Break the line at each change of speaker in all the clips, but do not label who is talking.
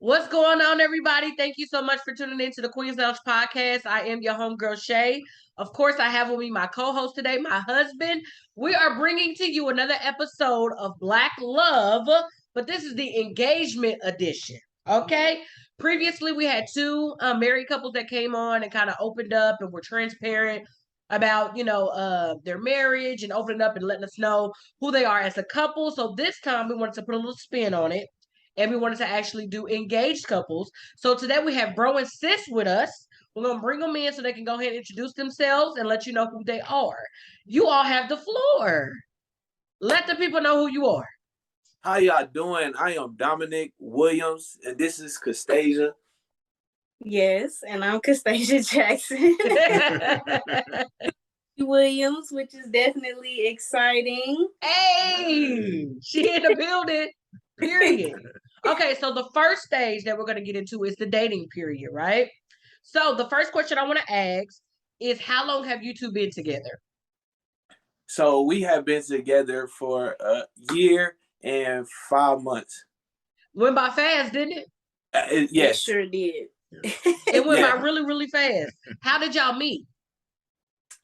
What's going on, everybody? Thank you so much for tuning in to the Queen's Lounge podcast. I am your homegirl, Shay. Of course, I have with me my co-host today, my husband. We are bringing to you another episode of Black Love, but this is the engagement edition, okay? Previously, we had two married couples that came on and kind of opened up and were transparent about, their marriage and opening up and letting us know who they are as a couple. So this time, we wanted to put a little spin on it and we wanted to actually do engaged couples. So today we have Bro and Sis with us. We're going to bring them in so they can go ahead and introduce themselves and let you know who they are. You all have the floor. Let the people know who you are.
How y'all doing? I am Dominic Williams, and this is Kastasya.
Yes, and I'm Kastasya Jackson Williams, which is definitely exciting.
Hey, she in the building. Period. Okay, so the first stage that we're going to get into is the dating period, right? So the first question I want to ask is, how long have you two been together?
So we have been together for a year and 5 months.
Went by fast, didn't it?
Yes.
It sure did.
It went by really, really fast. How did y'all meet?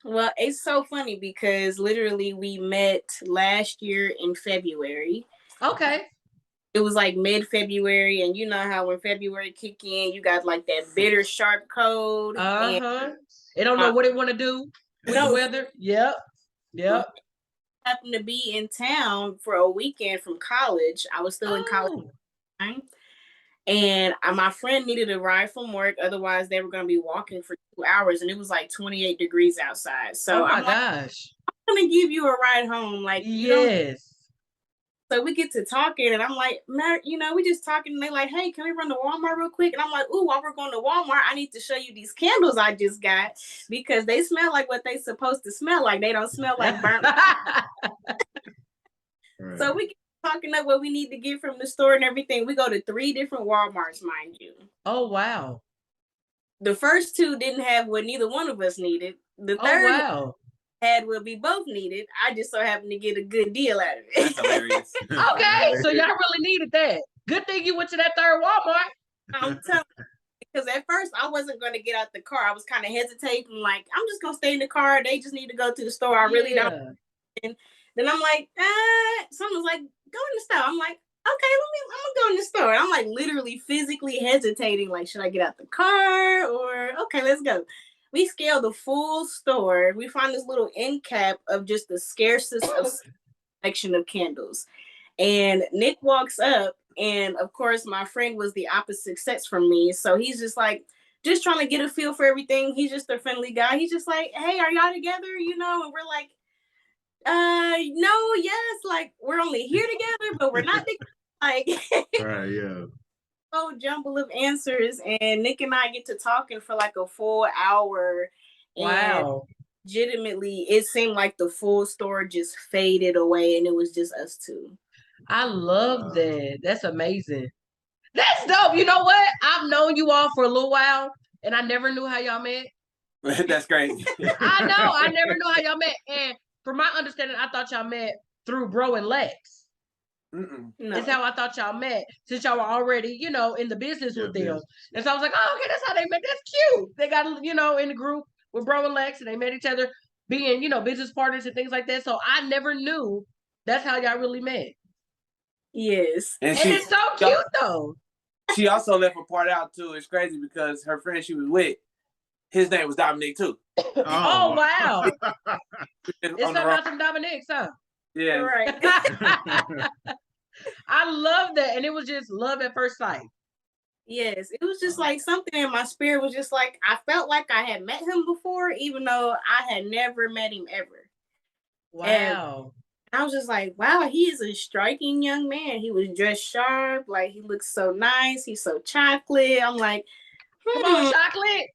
Well, it's so funny because literally we met last year in February.
Okay.
It was like mid-February, and you know how when February kick in, you got like that bitter, sharp cold.
They don't know what they want to do with the weather. Yep.
Happened to be in town for a weekend from college. I was still in college. And my friend needed a ride from work. Otherwise, they were going to be walking for 2 hours. And it was like 28 degrees outside. So
I'm I'm
going to give you a ride home. Like,
yes.
So we get to talking. And I'm like, we just talking. And they're like, hey, can we run to Walmart real quick? And I'm like, ooh, while we're going to Walmart, I need to show you these candles I just got. Because they smell like what they supposed to smell like. They don't smell like burnt. So we get talking up what we need to get from the store and everything. We go to 3 different Walmarts, mind you.
Oh, wow.
The first 2 didn't have what neither one of us needed. The third had what we both needed. I just so happened to get a good deal out of it.
That's hilarious.
Okay, so y'all really needed that. Good thing you went to that third Walmart.
I'm telling you. Because at first I wasn't going to get out the car. I was kind of hesitating. Like, I'm just going to stay in the car. They just need to go to the store. I really don't. And then I'm like, someone's like, go in the store. I'm like, okay, I'm gonna go in the store. And I'm like literally physically hesitating, like, should I get out the car or okay, let's go. We scale the full store. We find this little end cap of just the scarcest selection of candles. And Nick walks up, and of course, my friend was the opposite sex from me. So he's just like, just trying to get a feel for everything. He's just a friendly guy. He's just like, hey, are y'all together? And we're like, no, yes, like we're only here together, but we're not together. Like,
right, yeah.
Whole jumble of answers, and Nick and I get to talking for like a full hour.
Wow.
And legitimately, it seemed like the full store just faded away, and it was just us 2.
I love that. That's amazing. That's dope. You know what? I've known you all for a little while, and I never knew how y'all met.
That's great.
I know. I never knew how y'all met. And from my understanding, I thought y'all met through Bro and Lex.
No.
That's how I thought y'all met, since y'all were already, in the business with them. And so I was like, oh, okay, that's how they met. That's cute. They got, in the group with Bro and Lex, and they met each other being, business partners and things like that. So I never knew that's how y'all really met.
Yes.
And it's so cute, though.
She also left a part out, too. It's crazy because her friend she was with, his name was Dominic, too.
Oh wow. It's something about some Dominics, huh?
Yeah.
Right.
I love that. And it was just love at first sight.
Yes. It was just like something in my spirit was just like, I felt like I had met him before, even though I had never met him ever.
Wow.
And I was just like, wow, he is a striking young man. He was dressed sharp. Like, he looks so nice. He's so chocolate. I'm like,
come on, chocolate.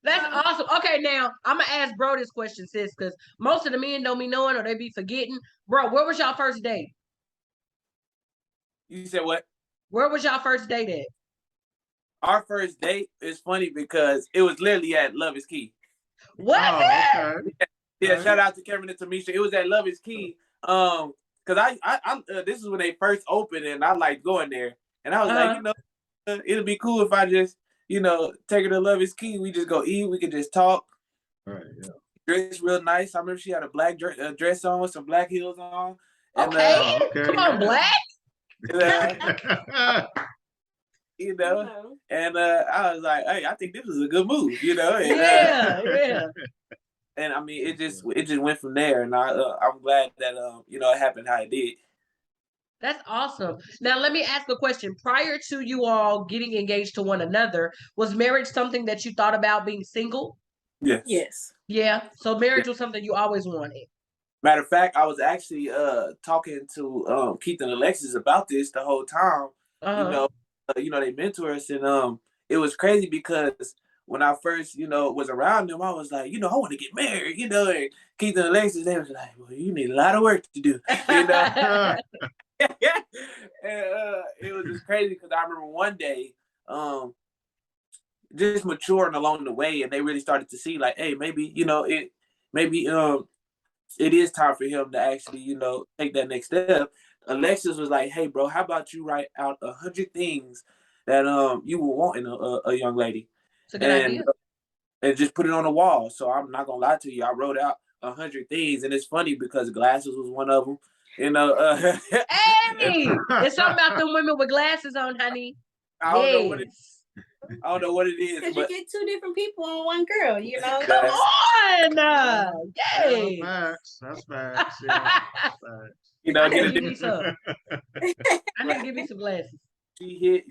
That's awesome. Okay, now I'm gonna ask Bro this question, sis, because most of the men don't be knowing or they be forgetting. Bro, where was y'all first date?
You said what?
Where was y'all first date at?
Our first date is funny because it was literally at Love is Key.
What?
Yeah, shout out to Kevin and Tamisha. It was at Love is Key. because I this is when they first opened, and I like going there, and I was like, it'll be cool if I just, take her to Love Is Key. We just go eat. We could just talk.
Right. Yeah.
Dressed real nice. I remember she had a black dress on with some black heels on. And,
Okay, come on, Black.
And I was like, hey, I think this is a good move, And,
yeah.
And I mean, it just went from there, and I'm glad that it happened how it did.
That's awesome. Now, let me ask a question. Prior to you all getting engaged to one another, was marriage something that you thought about being single?
Yes.
Yes.
Yeah. So marriage was something you always wanted.
Matter of fact, I was actually talking to Keith and Alexis about this the whole time. They mentor us, and it was crazy because when I first, was around them, I was like, I want to get married, and Keith and Alexis, they was like, well, you need a lot of work to do, And it was just crazy because I remember one day, just maturing along the way, and they really started to see like, hey, maybe, it is time for him to actually, take that next step. Alexis was like, hey, bro, how about you write out 100 things that you will want in a young lady?
It's a good idea.
And just put it on the wall. So I'm not going to lie to you. I wrote out 100 things. And it's funny because glasses was one of them.
Hey, it's something about them women with glasses on, honey.
I don't know what it is.
Because you get two different people on one girl,
Come on! Yay!
That's facts. Yeah, facts.
I need to give me some. I need to give me some glasses.
She hit,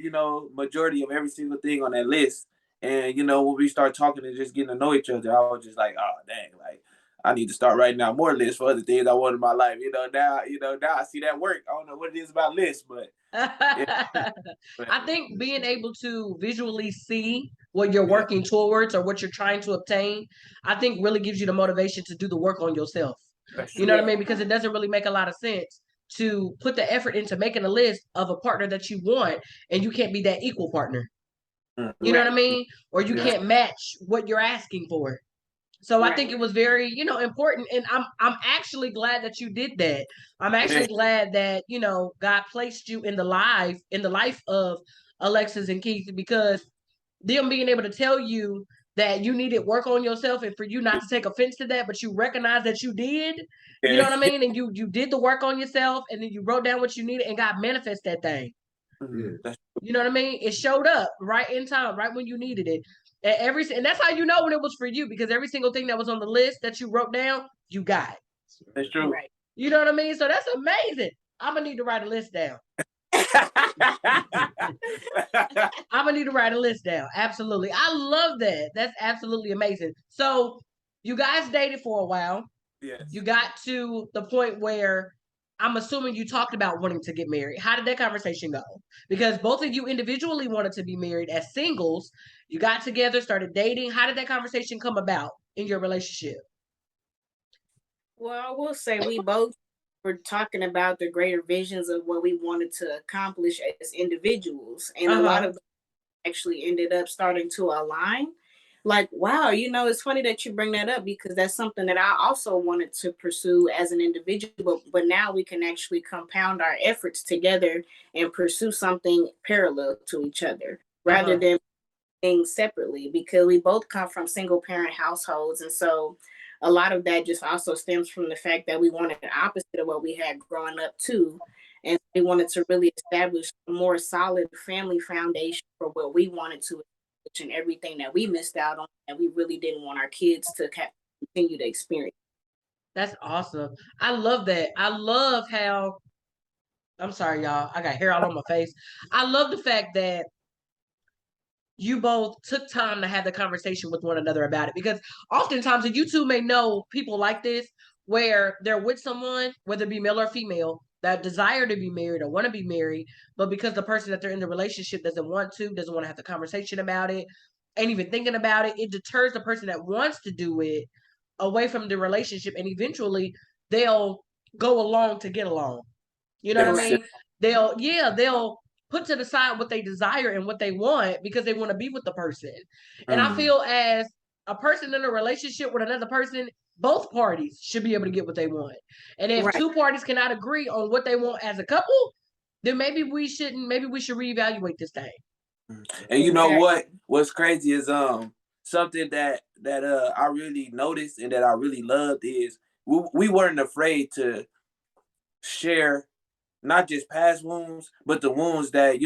majority of every single thing on that list. And, when we start talking and just getting to know each other, I was just like, oh, dang, like, I need to start writing out more lists for other things I want in my life. Now I see that work. I don't know what it is about lists, but.
I think being able to visually see what you're working towards or what you're trying to obtain, I think really gives you the motivation to do the work on yourself. You know what I mean? Because it doesn't really make a lot of sense to put the effort into making a list of a partner that you want and you can't be that equal partner. You know what I mean? Or you can't match what you're asking for. So I think it was very, important. And I'm actually glad that you did that. I'm actually glad that, God placed you in the life of Alexis and Keith, because them being able to tell you that you needed work on yourself and for you not to take offense to that, but you recognize that you did, you know what I mean? And you did the work on yourself, and then you wrote down what you needed, and God manifest that thing. You know what I mean? It showed up right in time, right when you needed it. And that's how you know when it was for you, because every single thing that was on the list that you wrote down, you got.
That's true.
Right.
You know what I mean? So that's amazing. I'm gonna need to write a list down. I'm gonna need to write a list down. Absolutely. I love that. That's absolutely amazing. So you guys dated for a while.
Yes.
You got to the point where I'm assuming you talked about wanting to get married. How did that conversation go? Because both of you individually wanted to be married as singles. You got together, started dating. How did that conversation come about in your relationship?
Well, I will say we both were talking about the greater visions of what we wanted to accomplish as individuals. And a lot of them actually ended up starting to align. Like, wow, it's funny that you bring that up, because that's something that I also wanted to pursue as an individual. But now we can actually compound our efforts together and pursue something parallel to each other rather than things separately, because we both come from single parent households. And so a lot of that just also stems from the fact that we wanted the opposite of what we had growing up too. And we wanted to really establish a more solid family foundation for what we wanted to, and everything that we missed out on, and we really didn't want our kids to continue to experience.
That's awesome. I love that. I love how, I'm sorry, y'all, I got hair all on my face. I love the fact that you both took time to have the conversation with one another about it, because oftentimes, and you two may know people like this, where they're with someone, whether it be male or female, that desire to be married or want to be married, but because the person that they're in the relationship doesn't want to have the conversation about it, ain't even thinking about it, it deters the person that wants to do it away from the relationship, and eventually they'll go along to get along. You know what I mean? They'll put to the side what they desire and what they want because they want to be with the person. And I feel as a person in a relationship with another person, both parties should be able to get what they want. And if
Right.
two parties cannot agree on what they want as a couple, then maybe we should reevaluate this thing.
And you know what? What's crazy is something that I really noticed and that I really loved is we weren't afraid to share not just past wounds, but the wounds that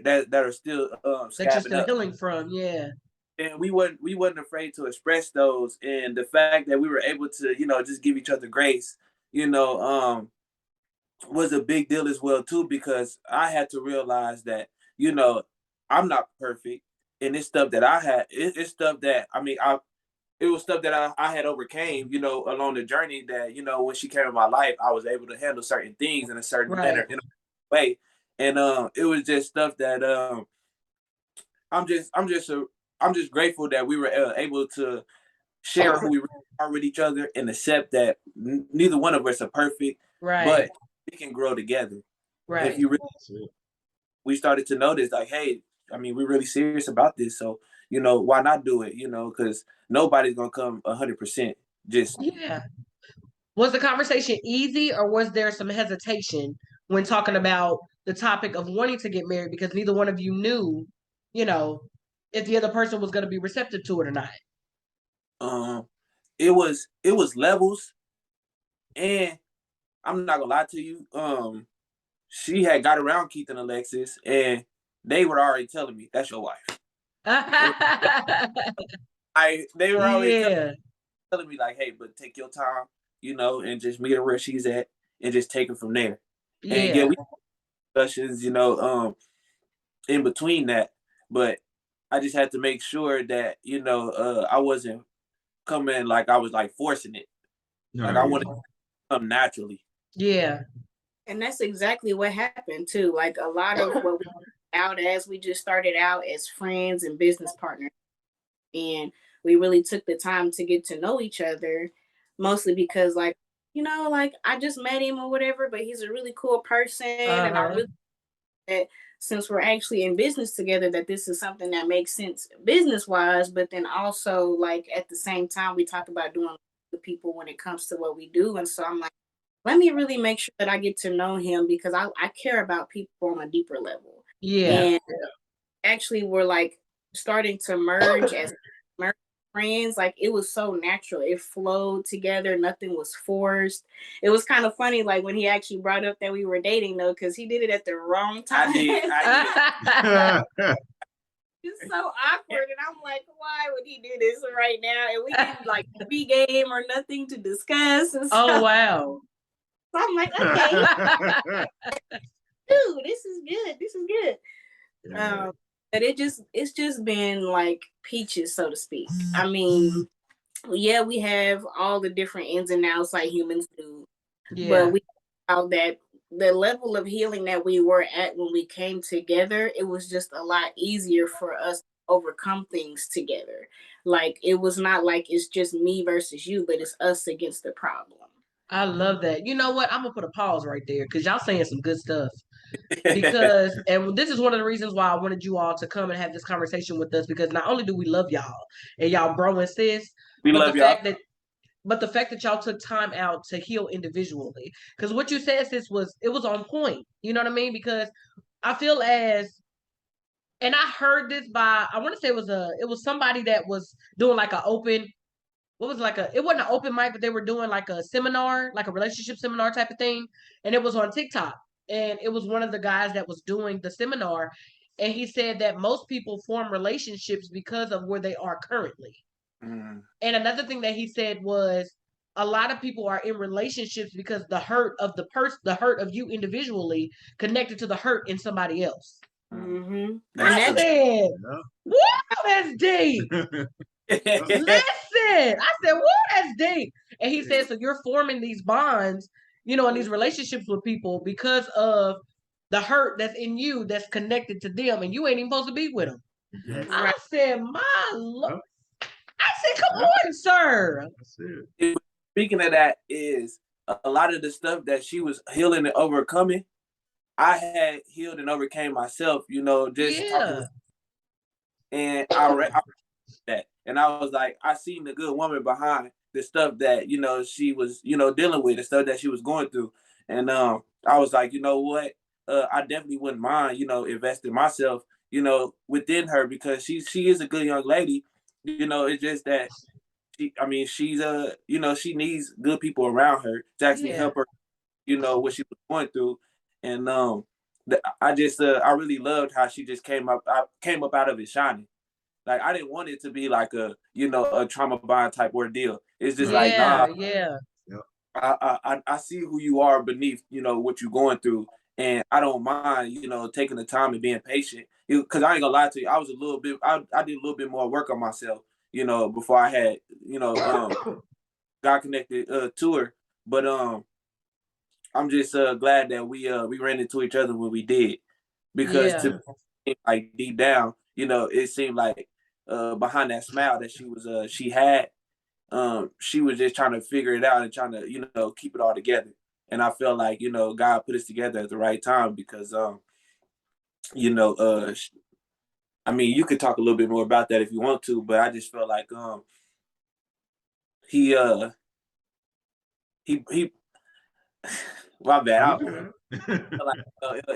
that are still
That you're
scabbing
still
up.
healing from, yeah.
And we wasn't afraid to express those, and the fact that we were able to just give each other grace, was a big deal as well too, because I had to realize that I'm not perfect, and it's stuff that I had. It's stuff that it was stuff that I had overcame, along the journey that, when she came in my life, I was able to handle certain things in a certain manner, in a way. And it was just stuff that I'm just grateful that we were able to share who we are with each other and accept that neither one of us are perfect, but we can grow together.
Right.
If you really, we started to notice like, hey, we're really serious about this. So, why not do it? Because nobody's going to come 100%.
Yeah. Was the conversation easy, or was there some hesitation when talking about the topic of wanting to get married because neither one of you knew, if the other person was going to be receptive to it or not?
It was levels, and I'm not gonna lie to you. She had got around Keith and Alexis, and they were already telling me, "That's your wife." They were already telling me like, "Hey, but take your time, and just meet her where she's at, and just take it from there."
Yeah.
And we discussions, in between that, but I just had to make sure that I wasn't coming like I was like forcing it. Like I wanted to come naturally.
Yeah.
And that's exactly what happened too. Like a lot of what we out as, we just started out as friends and business partners. And we really took the time to get to know each other, mostly because like I just met him or whatever, but he's a really cool person. And I really that since we're actually in business together, that this is something that makes sense business wise, but then also like at the same time we talk about doing with people when it comes to what we do. And so I'm like, let me really make sure that I get to know him because I care about people on a deeper level.
Yeah.
And actually we're like starting to merge as friends. Like it was so natural. It flowed together. Nothing was forced. It was kind of funny, like when he actually brought up that we were dating though, because he did it at the wrong time.
I did.
It's so awkward, and I'm like, why would he do this right now? And we didn't like pre-game or nothing to discuss. And so,
oh wow!
So I'm like, okay, dude, this is good. This is good.
Yeah.
But it's just been like peaches, so to speak. I mean, yeah, we have all the different ins and outs like humans do, but we found that the level of healing that we were at when we came together, it was just a lot easier for us to overcome things together. Like it was not like it's just me versus you, but it's us against the problem.
I love that. You know what? I'm gonna put a pause right there because y'all saying some good stuff. Because and this is one of the reasons why I wanted you all to come and have this conversation with us, because not only do we love y'all and y'all bro and sis,
we
but
love
the
y'all.
fact that y'all took time out to heal individually. Because what you said, sis, was on point. You know what I mean? Because I feel and I heard this by, I want to say it was somebody that was doing like an open, it wasn't an open mic, but they were doing like a seminar, like a relationship seminar type of thing. And it was on TikTok. And it was one of the guys that was doing the seminar. And he said that most people form relationships because of where they are currently. Mm. And another thing that he said was a lot of people are in relationships because the hurt of the hurt of you individually connected to the hurt in somebody else.
Mm-hmm.
I said, wow, that's deep. Listen, I said, whoa, that's deep. And he said, so you're forming these bonds, in these relationships with people because of the hurt that's in you that's connected to them, and you ain't even supposed to be with them. Right. I said, my Lord. I said, come on, sir.
Speaking of that, is a lot of the stuff that she was healing and overcoming, I had healed and overcame myself, just talking. And I read that. And I was like, I seen the good woman behind the stuff that she was dealing with, the stuff that she was going through, and I was like, you know what, I definitely wouldn't mind investing myself within her because she is a good young lady. It's just that she's she needs good people around her to actually help her what she was going through, and I really loved how she just came up out of it shining. Like I didn't want it to be like a trauma bond type ordeal. It's just like nah.
Yeah.
I see who you are beneath what you're going through, and I don't mind taking the time and being patient. Because I ain't gonna lie to you, I was a little bit. I did a little bit more work on myself before I had got connected to her. But I'm just glad that we ran into each other when we did, because to like deep down, it seemed like behind that smile that she had, she was just trying to figure it out and trying to keep it all together. And I felt like God put us together at the right time because you know you could talk a little bit more about that if you want to, but I just felt like he my bad. Like,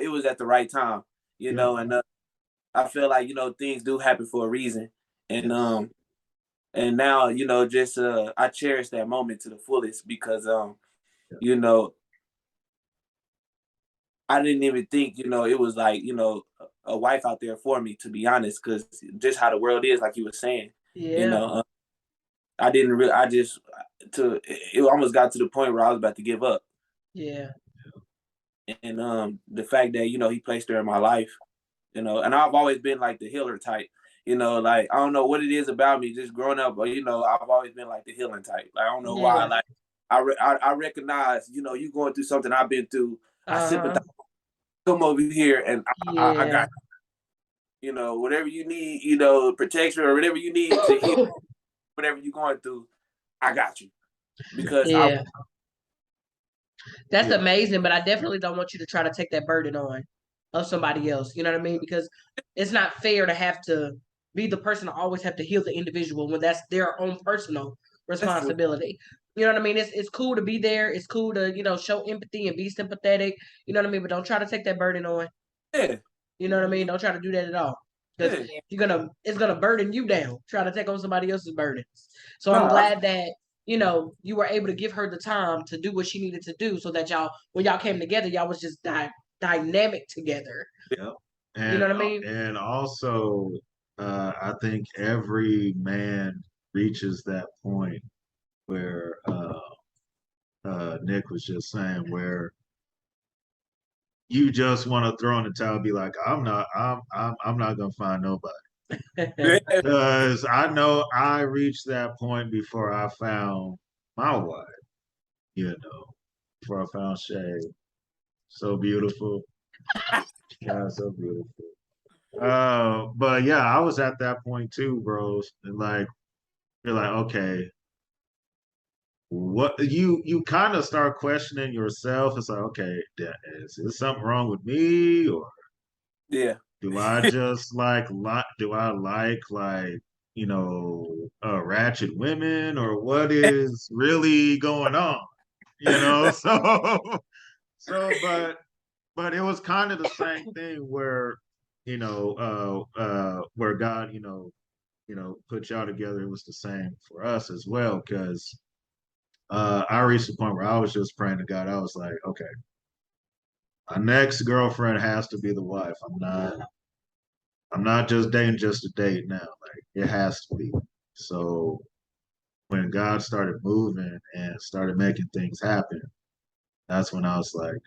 it was at the right time, and I feel like things do happen for a reason, and now just I cherish that moment to the fullest because I didn't even think it was like a wife out there for me, to be honest, because just how the world is, like you were saying, I didn't really. I just it almost got to the point where I was about to give up.
Yeah.
And the fact that he placed her in my life, and I've always been like the healer type, like I don't know what it is about me just growing up, but I've always been like the healing type. Like, I don't know why. Like I recognize you going through something I've been through. I sympathize. Come over here and I got whatever you need, protection or whatever you need to heal whatever you're going through. I got you because
that's amazing, but I definitely don't want you to try to take that burden on of somebody else. You know what I mean? Because it's not fair to have to be the person to always have to heal the individual when that's their own personal responsibility. You know what I mean? It's cool to be there. It's cool to show empathy and be sympathetic. You know what I mean? But don't try to take that burden on.
Yeah.
You know what I mean? Don't try to do that at all. Because it's gonna burden you down. Try to take on somebody else's burdens. So I'm glad that you were able to give her the time to do what she needed to do so that when y'all came together, y'all was just dynamic together.
Yep. And,
you know what I mean?
And also, I think every man reaches that point where Nick was just saying, where you just want to throw in the towel and be like, I'm not gonna find nobody. Because I know I reached that point before I found my wife, before I found Shay. So beautiful. God, so beautiful. But yeah, I was at that point too, bros. And like, you're like, okay, what you kind of start questioning yourself. It's like, okay, is there something wrong with me, or do I just do I like ratchet women, or what is really going on? So but it was kind of the same thing where where God put y'all together. It was the same for us as well, because I reached the point where I was just praying to God. I was like, okay, my next girlfriend has to be the wife. I'm not just dating just to date now. Like, it has to be. So when God started moving and started making things happen, that's when I was like,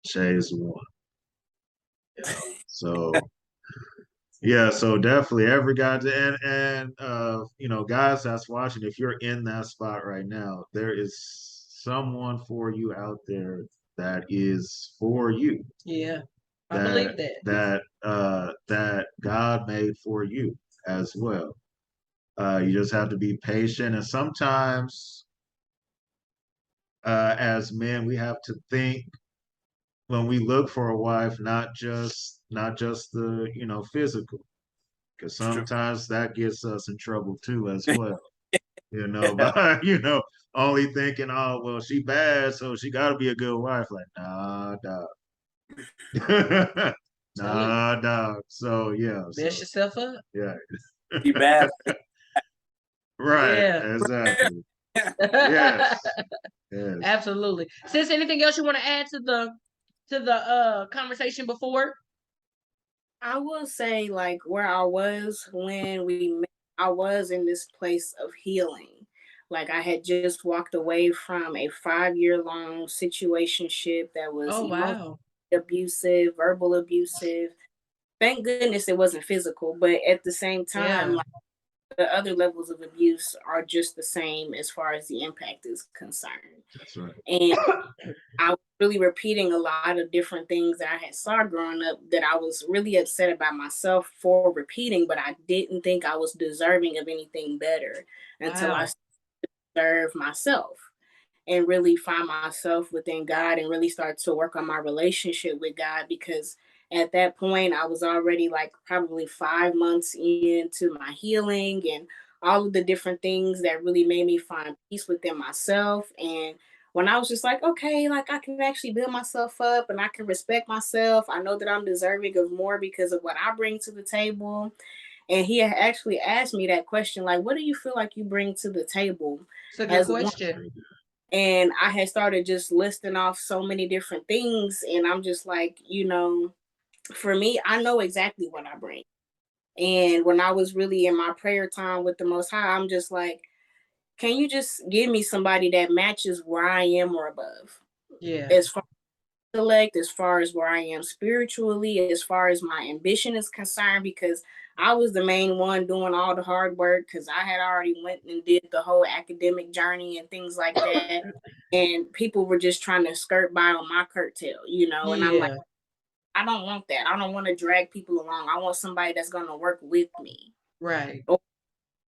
Shay is the one. So yeah, so definitely every guy, and guys that's watching, if you're in that spot right now, there is someone for you out there that is for you.
Yeah, I believe
that God made for you as well. You just have to be patient, and sometimes, as men, we have to think when we look for a wife, not just the physical, because sometimes that gets us in trouble too as well. by only thinking, oh well, she bad, so she got to be a good wife. Like, nah, dog. Nah, dog. So yeah,
Mess yourself up.
Yeah.
Be bad.
Right.
Yeah.
Exactly. Yes. Yes.
Absolutely. Sis, anything else you want to add to the conversation before?
I will say, like, where I was when we met, I was in this place of healing. Like, I had just walked away from a 5 year long situationship that was
Oh
emotionally
wow.
abusive, verbal abusive. Thank goodness it wasn't physical, but at the same time,
Yeah.
like, the other levels of abuse are just the same as far as the impact is concerned.
That's right.
And I was really repeating a lot of different things that I had saw growing up that I was really upset about myself for repeating, but I didn't think I was deserving of anything better until I
Wow.
served myself and really find myself within God and really start to work on my relationship with God, because at that point I was already like probably 5 months into my healing and all of the different things that really made me find peace within myself. And when I was just like, okay, like I can actually build myself up and I can respect myself. I know that I'm deserving of more because of what I bring to the table. And he had actually asked me that question, like, what do you feel like you bring to the table
It's a good
as a woman?
question.
And I had started just listing off so many different things. And I'm just like, for me, I know exactly what I bring. And when I was really in my prayer time with the Most High, I'm just like, can you just give me somebody that matches where I am or above?
Yeah.
As far as intellect, as far as where I am spiritually, as far as my ambition is concerned, because I was the main one doing all the hard work because I had already went and did the whole academic journey and things like that. And people were just trying to skirt by on my curtail. And I'm like,
Yeah.
I don't want that. I don't want to drag people along. I want somebody that's going to work with me
Right.
or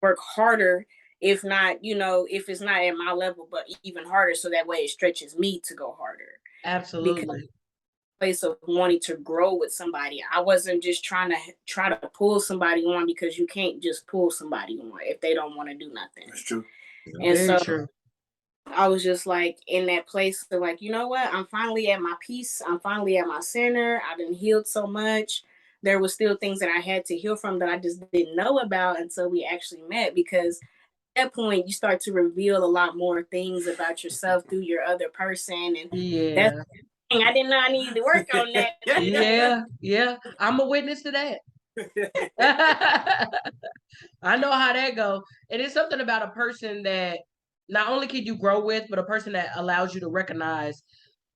work harder, if not, if it's not at my level, but even harder. So that way it stretches me to go harder. Because
Absolutely.
place of wanting to grow with somebody. I wasn't just try to pull somebody on, because you can't just pull somebody on if they don't want to do nothing.
That's true.
And
Very
so
true.
I was just like in that place of like, you know what? I'm finally at my peace. I'm finally at my center. I've been healed so much. There was still things that I had to heal from that I just didn't know about until we actually met, because at that point you start to reveal a lot more things about yourself through your other person. And that's
Yeah.
the thing. I didn't know I needed to work on that.
Yeah. Yeah. I'm a witness to that. I know how that go. And it's something about a person that not only can you grow with, but a person that allows you to recognize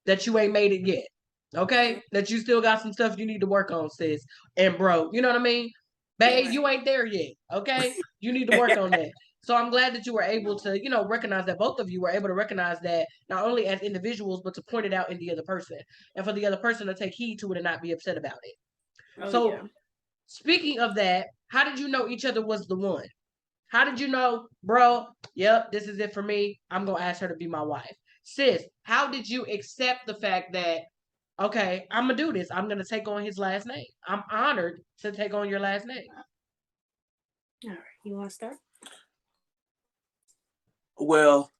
that you ain't made it yet. Okay? That you still got some stuff you need to work on, sis. And bro, you know what I mean? Babe, you ain't there yet. Okay? You need to work on that. So I'm glad that you were able to, recognize that both of you were able to recognize that not only as individuals, but to point it out in the other person. And for the other person to take heed to it and not be upset about it.
Oh
So
yeah.
speaking of that, how did you know each other was the one? How did you know, bro? Yep, this is it for me. I'm gonna ask her to be my wife. Sis, how did you accept the fact that, okay, I'm gonna do this. I'm gonna take on his last name. I'm honored to take on your last name.
All right. You want to start?
Well,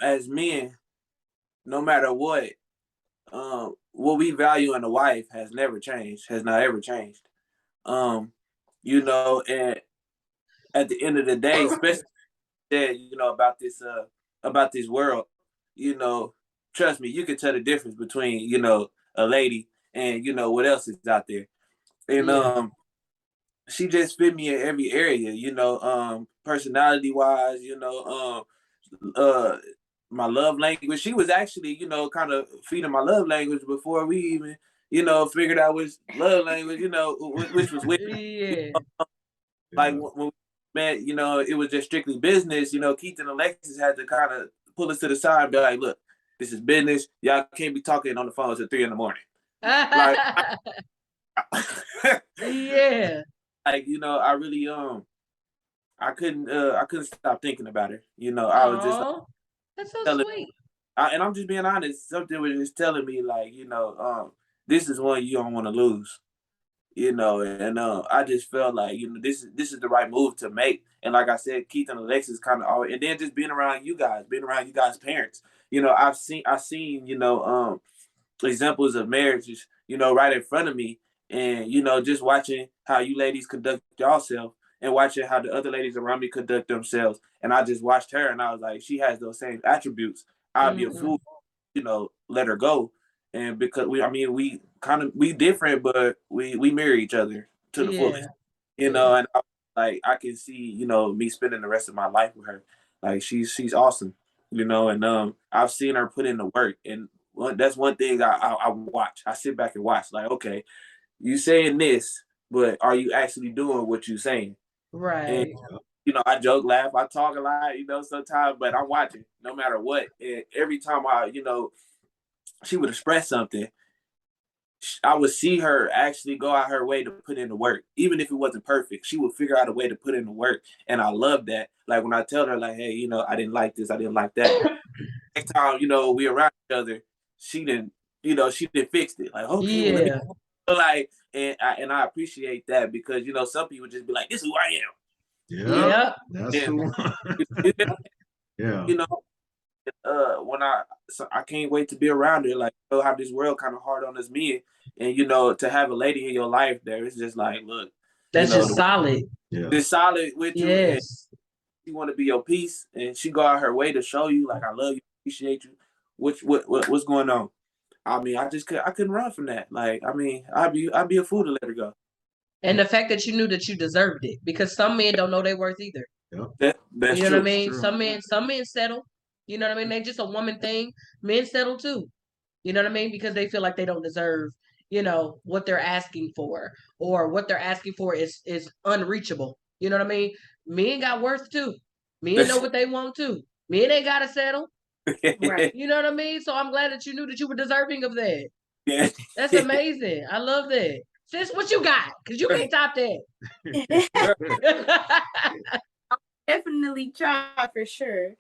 as men, no matter what we value in a wife has never changed, has not ever changed. And at the end of the day, especially that, about this world, you know, trust me, you can tell the difference between, a lady and what else is out there. And
Yeah.
she just fit me in every area, personality wise, my love language. She was actually, kind of feeding my love language before we even, figured out which love language, which was which.
Yeah.
Like
Yeah.
when we met, it was just strictly business. Keith and Alexis had to kind of pull us to the side and be like, "Look, this is business. Y'all can't be talking on the phone till 3 in the morning." Like,
Yeah.
like I really I couldn't stop thinking about her. I was just like
Oh, that's so
telling,
sweet.
and I'm just being honest. Something was just telling me like, this is one you don't want to lose. and I just felt like, this is the right move to make. And like I said, Keith and Alexis kind of always, and then just being around you guys' parents. I've seen, examples of marriages, right in front of me. And, just watching how you ladies conduct yourself and watching how the other ladies around me conduct themselves. And I just watched her and I was like, she has those same attributes. I'd be a fool, let her go. And because we different, but we marry each other to the fullest, and I can see, me spending the rest of my life with her. Like she's awesome, and I've seen her put in the work, and that's one thing I watch. I sit back and watch, like, okay, you saying this, but are you actually doing what you saying?
Right.
And I joke, laugh, I talk a lot, sometimes, but I'm watching no matter what. And every time she would express something, I would see her actually go out her way to put in the work. Even if it wasn't perfect, she would figure out a way to put in the work. And I love that. Like when I tell her, like, hey, I didn't like this, I didn't like that. Next time, we around each other, she didn't fix it. Like, okay, well, let me like, and I appreciate that because some people just be like, this is who I am.
Yeah. That's cool. Yeah.
When I can't wait to be around her. Like, how this world kind of hard on us men, and to have a lady in your life there, it's just like, look,
that's just solid.
Yeah, it's solid with you, and she want to be your piece, and she go out her way to show you, like, I love you, appreciate you. What's going on? I mean, I couldn't run from that. Like, I mean, I'd be a fool to let her go.
And the fact that you knew that you deserved it, because some men don't know their worth either.
That's
you know
true.
what I mean? Some men settle. You know what I mean? They just a woman thing. Men settle too. You know what I mean? Because they feel like they don't deserve, what they're asking for, or what they're asking for is unreachable. You know what I mean? Men got worth too. Men know what they want too. Men ain't gotta settle. Right. You know what I mean? So I'm glad that you knew that you were deserving of that.
Yeah.
That's amazing. I love that. Sis, what you got? Because you can't top
that. Definitely try for sure.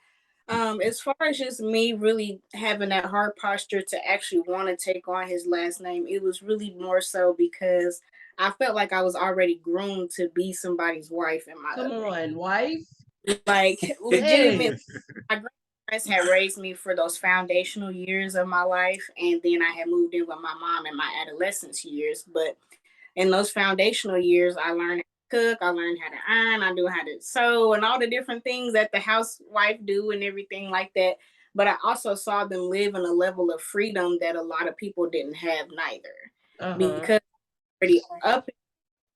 As far as just me really having that heart posture to actually want to take on his last name, it was really more so because I felt like I was already groomed to be somebody's wife in my
Come on, wife.
Like, legitimately, my grandparents had raised me for those foundational years of my life, and then I had moved in with my mom in my adolescence years. But in those foundational years, I learned how to cook, I learned how to iron, I knew how to sew, and all the different things that the housewife do and everything like that. But I also saw them live in a level of freedom that a lot of people didn't have neither. Because already up,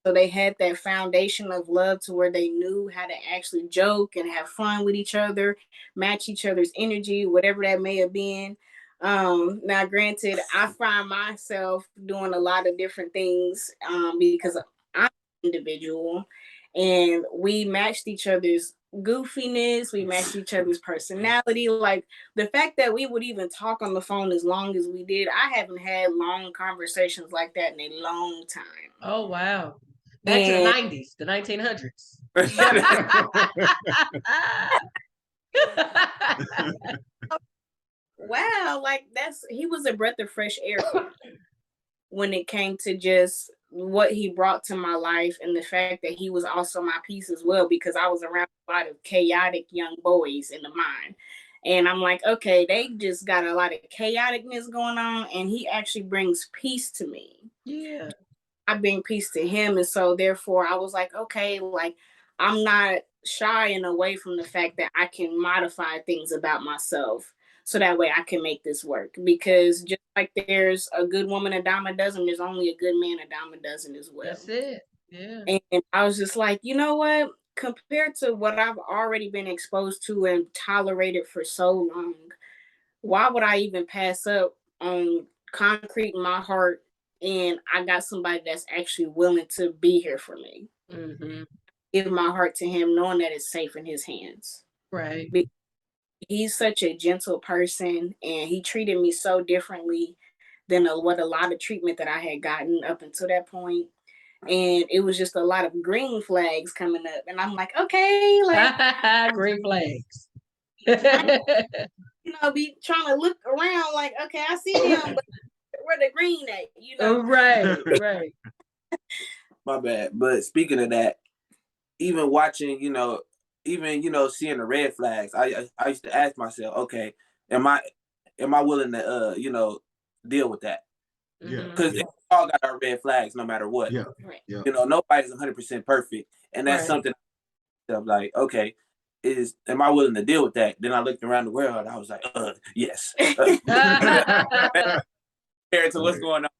so they had that foundation of love to where they knew how to actually joke and have fun with each other, match each other's energy, whatever that may have been. Now, granted, I find myself doing a lot of different things because I'm an individual, and we matched each other's goofiness, we matched each other's personality. Like the fact that we would even talk on the phone as long as we did, I haven't had long conversations like that in a long time.
Oh wow. Back to the 90s, the 1900s.
Wow, like he was a breath of fresh air when it came to just what he brought to my life, and the fact that he was also my piece as well, because I was around a lot of chaotic young boys in the mine. And I'm like, okay, they just got a lot of chaoticness going on, and he actually brings peace to me.
Yeah.
I bring peace to him. And so therefore I was like, okay, like I'm not shying away from the fact that I can modify things about myself so that way I can make this work. Because just like there's a good woman a dime a dozen, there's only a good man a dime a dozen as well.
That's it. Yeah.
And I was just like, you know what? Compared to what I've already been exposed to and tolerated for so long, why would I even pass up on concrete in my heart? And I got somebody that's actually willing to be here for me. Give my heart to him, knowing that it's safe in his hands.
Right.
He's such a gentle person, and he treated me so differently than what a lot of treatment that I had gotten up until that point. And it was just a lot of green flags coming up, and I'm like, okay, like
green flags.
Be trying to look around like, okay, I see him, but where the green at,
Right.
My bad. But speaking of that, even watching, seeing the red flags, I used to ask myself, okay, am I willing to deal with that?
Yeah.
Because we all got our red flags no matter what.
Yeah. Yeah.
Nobody's 100% perfect. And that's something I'm like, okay, am I willing to deal with that? Then I looked around the world, I was like, yes. Compared to what's going on.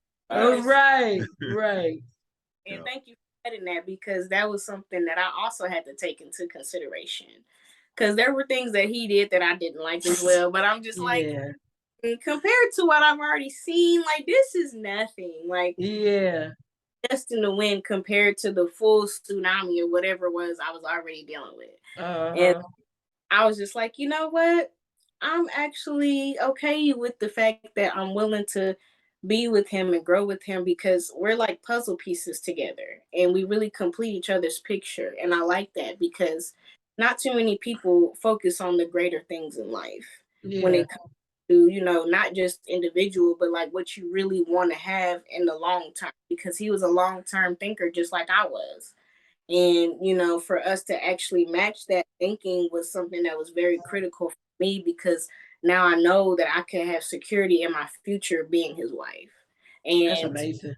Right.
And thank you for adding that, because that was something that I also had to take into consideration. Because there were things that he did that I didn't like as well. But I'm just like, compared to what I've already seen, like, this is nothing. Like, just in the wind compared to the full tsunami or whatever it was I was already dealing with. And I was just like, you know what? I'm actually okay with the fact that I'm willing to be with him and grow with him, because we're like puzzle pieces together and we really complete each other's picture. And I like that, because not too many people focus on the greater things in life when it comes to, not just individual, but like what you really want to have in the long term, because he was a long-term thinker just like I was. And, for us to actually match that thinking was something that was very critical for me, because now I know that I can have security in my future being his wife. And
that's amazing.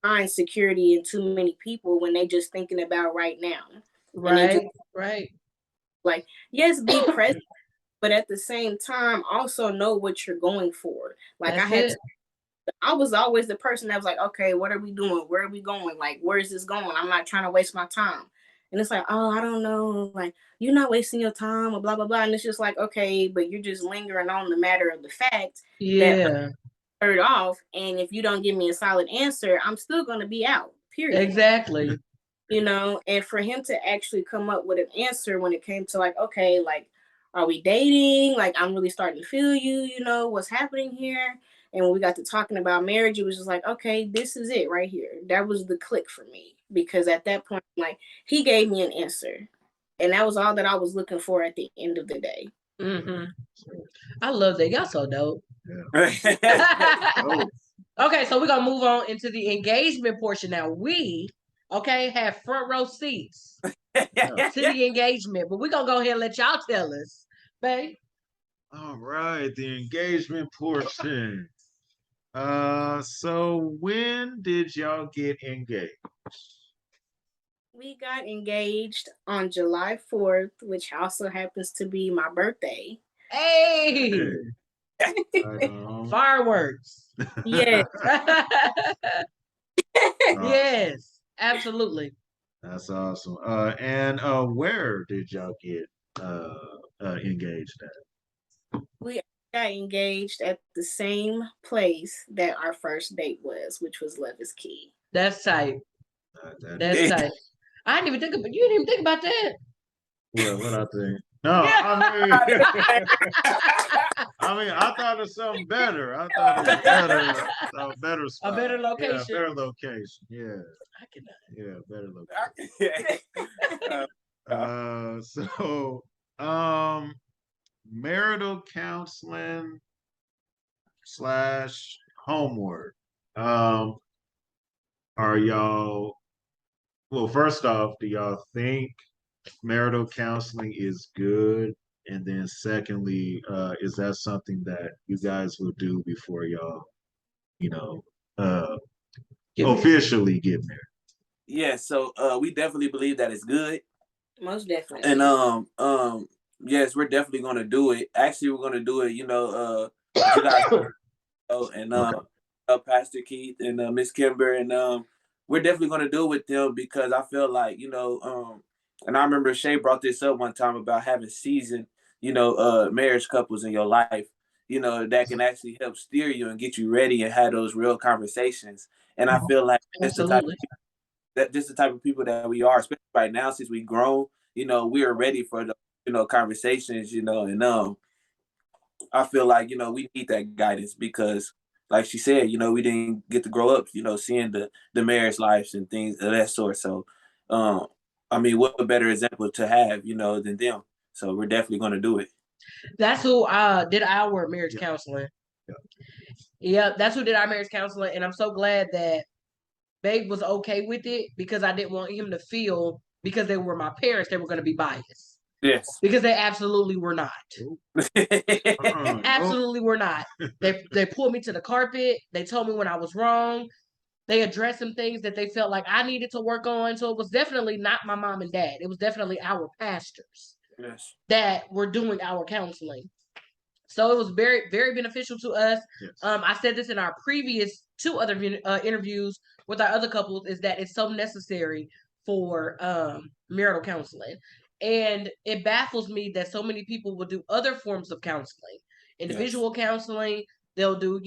Find security in too many people when they just thinking about right now.
Right.
Like, yes, be present, but at the same time, also know what you're going for. Like, I was always the person that was like, okay, what are we doing? Where are we going? Like, where is this going? I'm not trying to waste my time. And it's like, oh, I don't know. Like, you're not wasting your time or blah, blah, blah. And it's just like, okay, but you're just lingering on the matter of the fact that heard off. And if you don't give me a solid answer, I'm still going to be out, period.
Exactly.
And for him to actually come up with an answer when it came to like, okay, like, are we dating? Like, I'm really starting to feel you, what's happening here? And when we got to talking about marriage, it was just like, okay, this is it right here. That was the click for me, because at that point, like, he gave me an answer, and that was all that I was looking for at the end of the day.
I love that. Y'all so dope.
Yeah.
Okay, so we're gonna move on into the engagement portion now. We have front row seats to the engagement, but we're gonna go ahead and let y'all tell us, babe.
All right, the engagement portion. So when did y'all get engaged?
We got engaged on July 4th, which also happens to be my birthday.
Hey! Fireworks.
Yes.
Yes, absolutely.
That's awesome. And where did y'all get engaged at?
We got engaged at the same place that our first date was, which was Love is Key.
That's tight. That's tight. I didn't even think about. You didn't even think about that.
What I think? No, I thought of something better. I thought of a better spot.
A better location.
Yeah, better location. Yeah.
I cannot.
Yeah, better location. So, marital counseling / homework. Are y'all? Well, first off, do y'all think marital counseling is good? And then secondly, is that something that you guys will do before y'all, officially get married?
Yeah, so we definitely believe that it's good.
Most definitely.
And yes, we're definitely gonna do it. Actually, we're gonna do it, you guys and Pastor Keith and Miss Kimber, and we're definitely gonna do it with them, because I feel like, and I remember Shay brought this up one time about having seasoned, marriage couples in your life, that can actually help steer you and get you ready and have those real conversations. And I feel like that's the type of people that we are, especially right now, since we've grown. We are ready for the conversations. And I feel like we need that guidance, because, like she said, we didn't get to grow up, seeing the marriage lives and things of that sort. So, I mean, what a better example to have, than them. So we're definitely going to do it.
That's who did our marriage counseling. Yeah, that's who did our marriage counseling, and I'm so glad that Babe was okay with it because I didn't want him to feel because they were my parents, they were going to be biased.
Yes.
Because they absolutely were not. Absolutely were not. They pulled me to the carpet. They told me when I was wrong. They addressed some things that they felt like I needed to work on. So it was definitely not my mom and dad. It was definitely our pastors that were doing our counseling. So it was very, very beneficial to us. Yes. I said this in our previous 2 other interviews with our other couples, is that it's so necessary for marital counseling. And it baffles me that so many people will do other forms of counseling, individual counseling. They'll do,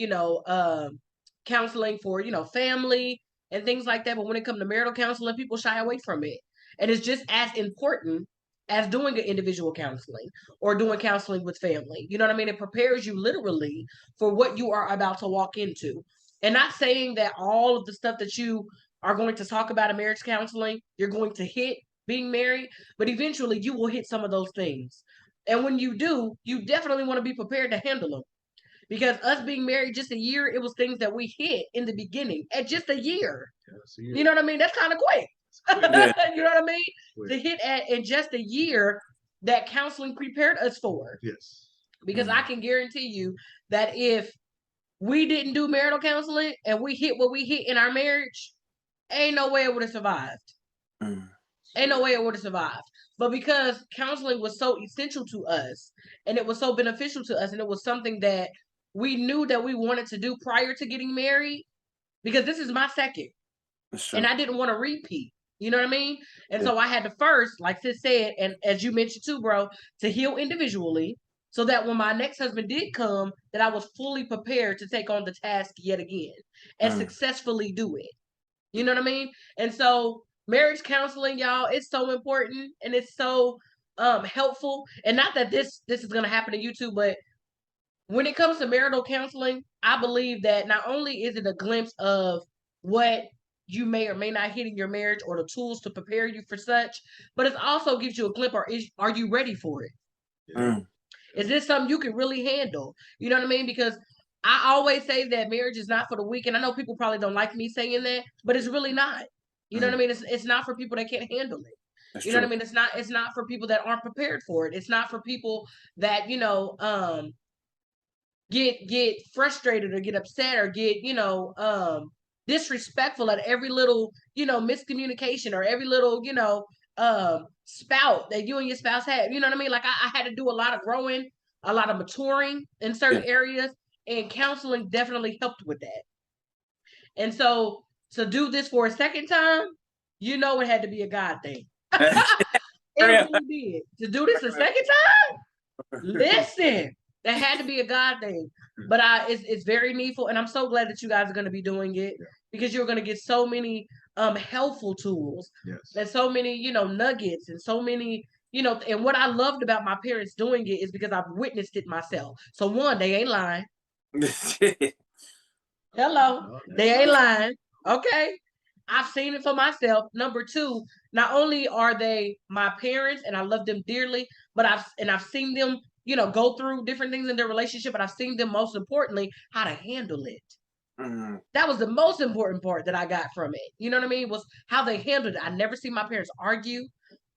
counseling for, family and things like that. But when it comes to marital counseling, people shy away from it. And it's just as important as doing an individual counseling or doing counseling with family. You know what I mean? It prepares you literally for what you are about to walk into. And not saying that all of the stuff that you are going to talk about in marriage counseling, you're going to hit being married, but eventually you will hit some of those things. And when you do, you definitely want to be prepared to handle them. Because us being married just a year, it was things that we hit in the beginning at just a year. You know what I mean? That's kind of quick. Yeah. You know what I mean? Quick. To hit at in just a year that counseling prepared us for. Yes. Because I can guarantee you that if we didn't do marital counseling and we hit what we hit in our marriage, ain't no way it would have survived. Ain't no way it would have survived. But because counseling was so essential to us and it was so beneficial to us and it was something that we knew that we wanted to do prior to getting married, because this is my second. And I didn't want to repeat. You know what I mean? And so I had to first, like Sis said, and as you mentioned too, bro, to heal individually so that when my next husband did come, that I was fully prepared to take on the task yet again and successfully do it. You know what I mean? And so marriage counseling, y'all, it's so important and it's so helpful. And not that this is going to happen to you too, but when it comes to marital counseling, I believe that not only is it a glimpse of what you may or may not hit in your marriage or the tools to prepare you for such, but it also gives you a glimpse, or are you ready for it? Is this something you can really handle? You know what I mean? Because I always say that marriage is not for the weak, and I know people probably don't like me saying that, but it's really not. You know what I mean? It's not for people that can't handle it. That's you know true. What I mean? It's not for people that aren't prepared for it. It's not for people that, get frustrated or get upset or get, disrespectful at every little, miscommunication or every little, spout that you and your spouse have. You know what I mean? Like I had to do a lot of growing, a lot of maturing in certain areas, and counseling definitely helped with that. And so to do this for a second time, it had to be a God thing. It really did. To do this a second time, listen. That had to be a God thing, but it's very needful, and I'm so glad that you guys are going to be doing it because you're going to get so many helpful tools and so many nuggets and so many and what I loved about my parents doing it is because I've witnessed it myself. So one, they ain't lying. Hello, they ain't lying. Okay, I've seen it for myself. Number two, not only are they my parents and I love them dearly, but I've seen them go through different things in their relationship, but I've seen them, most importantly, how to handle it. That was the most important part that I got from it. You know what I mean? Was how they handled it. I never seen my parents argue.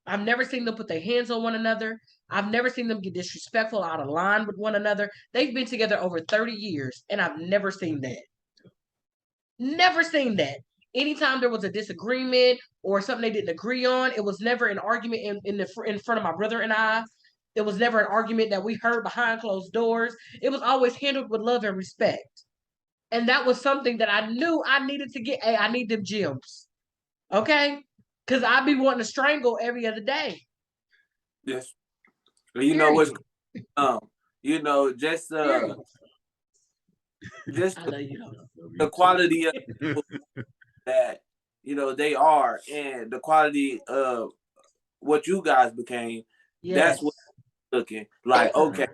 I've never seen them put their hands on one another. I've never seen them get disrespectful, out of line with one another. They've been together over 30 years, and I've never seen that. Never seen that. Anytime there was a disagreement or something they didn't agree on, it was never an argument in front of my brother and I. It was never an argument that we heard behind closed doors. It was always handled with love and respect. And that was something that I knew I needed to get. Hey, I need them gems. Okay? Because I'd be wanting to strangle every other day.
Yes. You know what's just the quality of that they are, and the quality of what you guys became. That's what I'm looking like. Okay,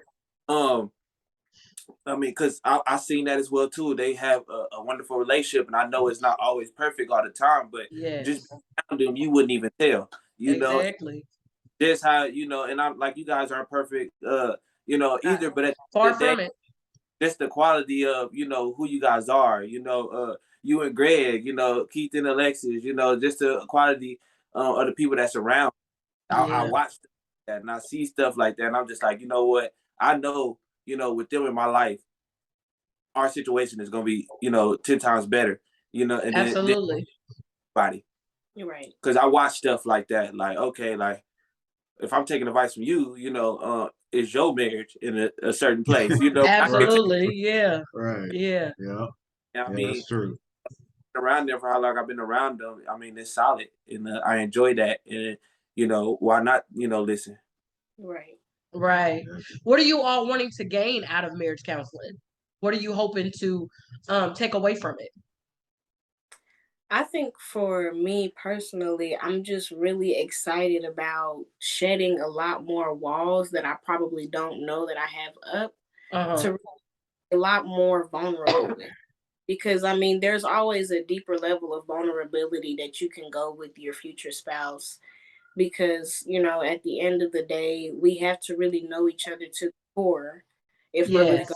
I mean, because I seen that as well too. They have a wonderful relationship, and I know it's not always perfect all the time, but just around them, you wouldn't even tell. Exactly. Just how and I'm like, you guys aren't perfect, either, but at
far from it.
Just the quality of who you guys are. you and Greg, Keith and Alexis, just the quality of the people that surround. I watch that and I see stuff like that, and I'm just like, you know what? I know, with them in my life, our situation is gonna be, 10 times better, and then
absolutely.
Body.
You're right.
Because I watch stuff like that. Like, okay, like if I'm taking advice from you, is your marriage in a certain place?
Absolutely, yeah.
Right.
Yeah.
Yeah.
I mean,
that's true.
Around them for how long I've been around them. I mean, it's solid, and I enjoy that. And why not? Listen.
Right.
Right. What are you all wanting to gain out of marriage counseling? What are you hoping to take away from it?
I think for me personally, I'm just really excited about shedding a lot more walls that I probably don't know that I have up to a lot more vulnerable with. Because I mean, there's always a deeper level of vulnerability that you can go with your future spouse. Because, at the end of the day, we have to really know each other to the core if we're really going.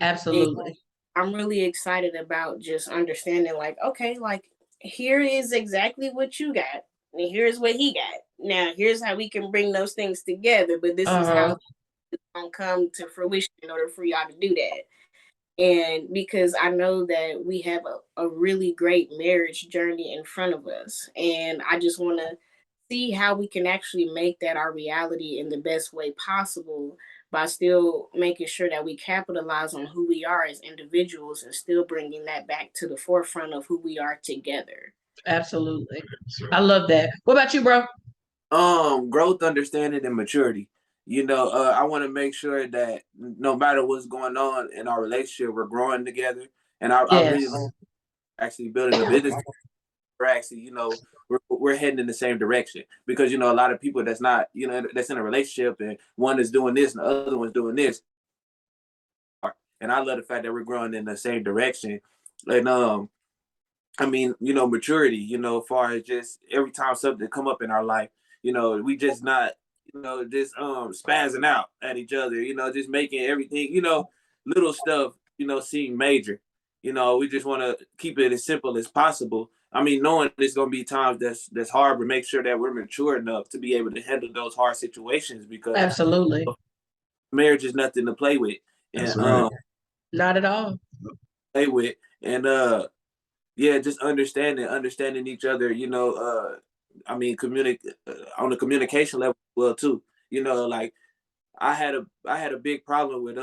Absolutely.
I'm really excited about just understanding, like, okay, like, here is exactly what you got, and here's what he got. Now, here's how we can bring those things together, but this is how it's going to come to fruition in order for y'all to do that. And because I know that we have a really great marriage journey in front of us, and I just want to see how we can actually make that our reality in the best way possible by still making sure that we capitalize on who we are as individuals and still bringing that back to the forefront of who we are together.
Absolutely. I love that. What about you, bro?
Growth, understanding, and maturity. I want to make sure that no matter what's going on in our relationship, we're growing together. And I really actually building a business. We're actually, we're heading in the same direction because, a lot of people that's not, that's in a relationship and one is doing this and the other one's doing this. And I love the fact that we're growing in the same direction. And, I mean, maturity, as far as just every time something come up in our life, we just not, just spazzing out at each other, just making everything, little stuff, seem major. We just want to keep it as simple as possible. I mean, knowing there's gonna be times that's hard, but make sure that we're mature enough to be able to handle those hard situations because
absolutely
marriage is nothing to play with.
That's
And
right.
not at all.
Play with. And yeah, just understanding each other, I mean, on the communication level well too. Like I had a big problem with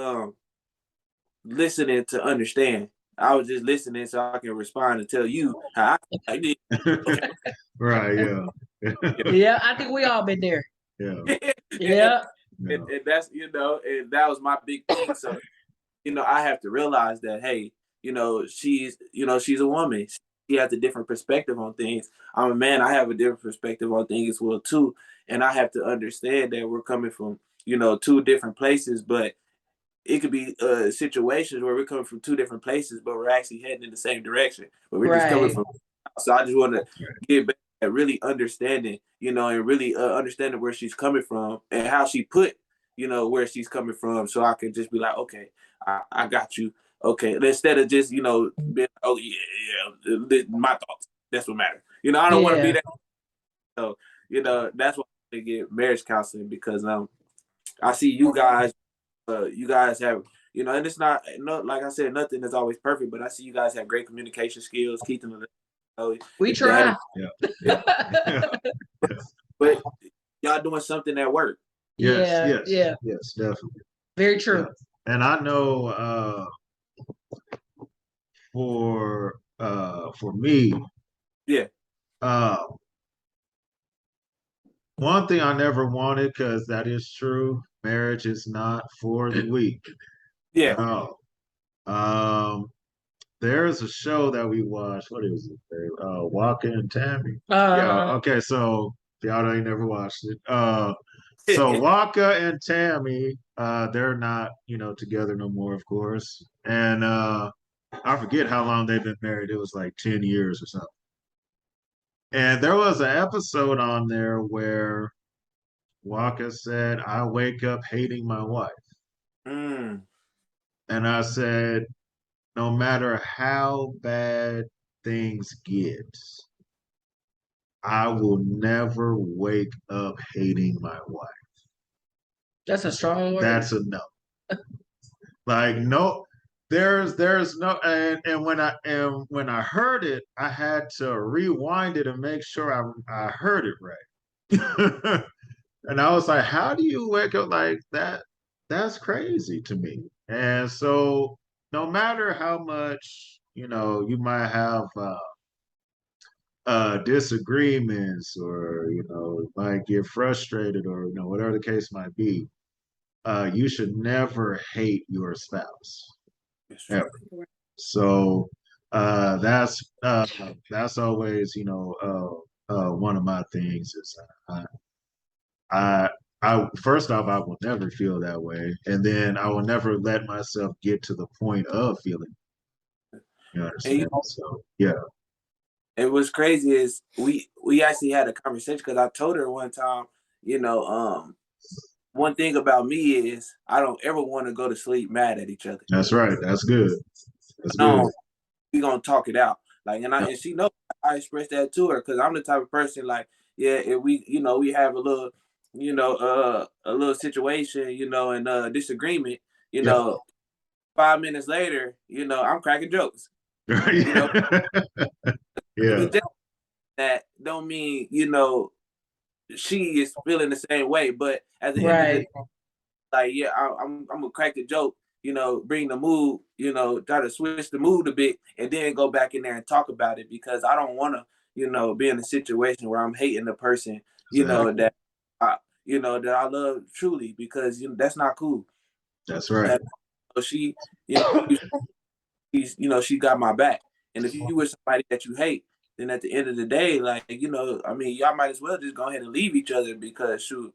listening to understand. I was just listening so I can respond and tell you how I did. Okay.
Right, yeah.
Yeah, I think we all been there.
Yeah.
Yeah.
And that's and that was my big thing. So, I have to realize that, hey, she's a woman. She has a different perspective on things. I'm a man. I have a different perspective on things as well too. And I have to understand that we're coming from, two different places, but it could be situations where we're coming from two different places, but we're actually heading in the same direction. But we're just coming from. So I just want to get back at really understanding, and really understanding where she's coming from and how she put, where she's coming from, so I can just be like, okay, I got you. Okay, instead of just, being, oh yeah, my thoughts. That's what matters. I don't want to be that. So, that's why I get marriage counseling because I see you guys. You guys have, and it's not, like I said, nothing is always perfect, but I see you guys have great communication skills. Keith and
we try.
Yeah. But y'all doing something at work.
Yes, definitely.
Very true.
Yeah. And I know for me, one thing I never wanted, because that is true, marriage is not for the weak.
Yeah.
There's a show that we watched. What is it? Walker and Tammy. Yeah. Okay. So y'all ain't never watched it. So Walker and Tammy, they're not, together no more, of course. And I forget how long they've been married. It was like 10 years or something. And there was an episode on there where Walker said, "I wake up hating my wife."
Mm.
And I said, no matter how bad things get, I will never wake up hating my wife.
That's a strong word.
That's a no. Like no, there's no and when I heard it, I had to rewind it and make sure I heard it right. And I was like, how do you wake up like that? That's crazy to me. And so no matter how much, you might have disagreements or, might get frustrated or, whatever the case might be, you should never hate your spouse. Ever. So that's always, one of my things is I first off, I will never feel that way, and then I will never let myself get to the point of feeling. You understand? So yeah.
And what's crazy is we actually had a conversation because I told her one time, one thing about me is I don't ever want to go to sleep mad at each other.
That's right. That's good. That's good.
We gonna talk it out. Like, and she knows I expressed that to her because I'm the type of person like, yeah, if we, we have a little, a little situation, and disagreement, 5 minutes later, I'm cracking jokes.
Yeah.
That don't mean, she is feeling the same way, but at the end of the day, like, yeah, I'm gonna crack the joke, bring the mood, try to switch the mood a bit, and then go back in there and talk about it because I don't want to, be in a situation where I'm hating the person, that that I love truly because that's not cool.
That's right.
So she, she got my back, and if you with somebody that you hate, then at the end of the day, like, I mean, y'all might as well just go ahead and leave each other because shoot,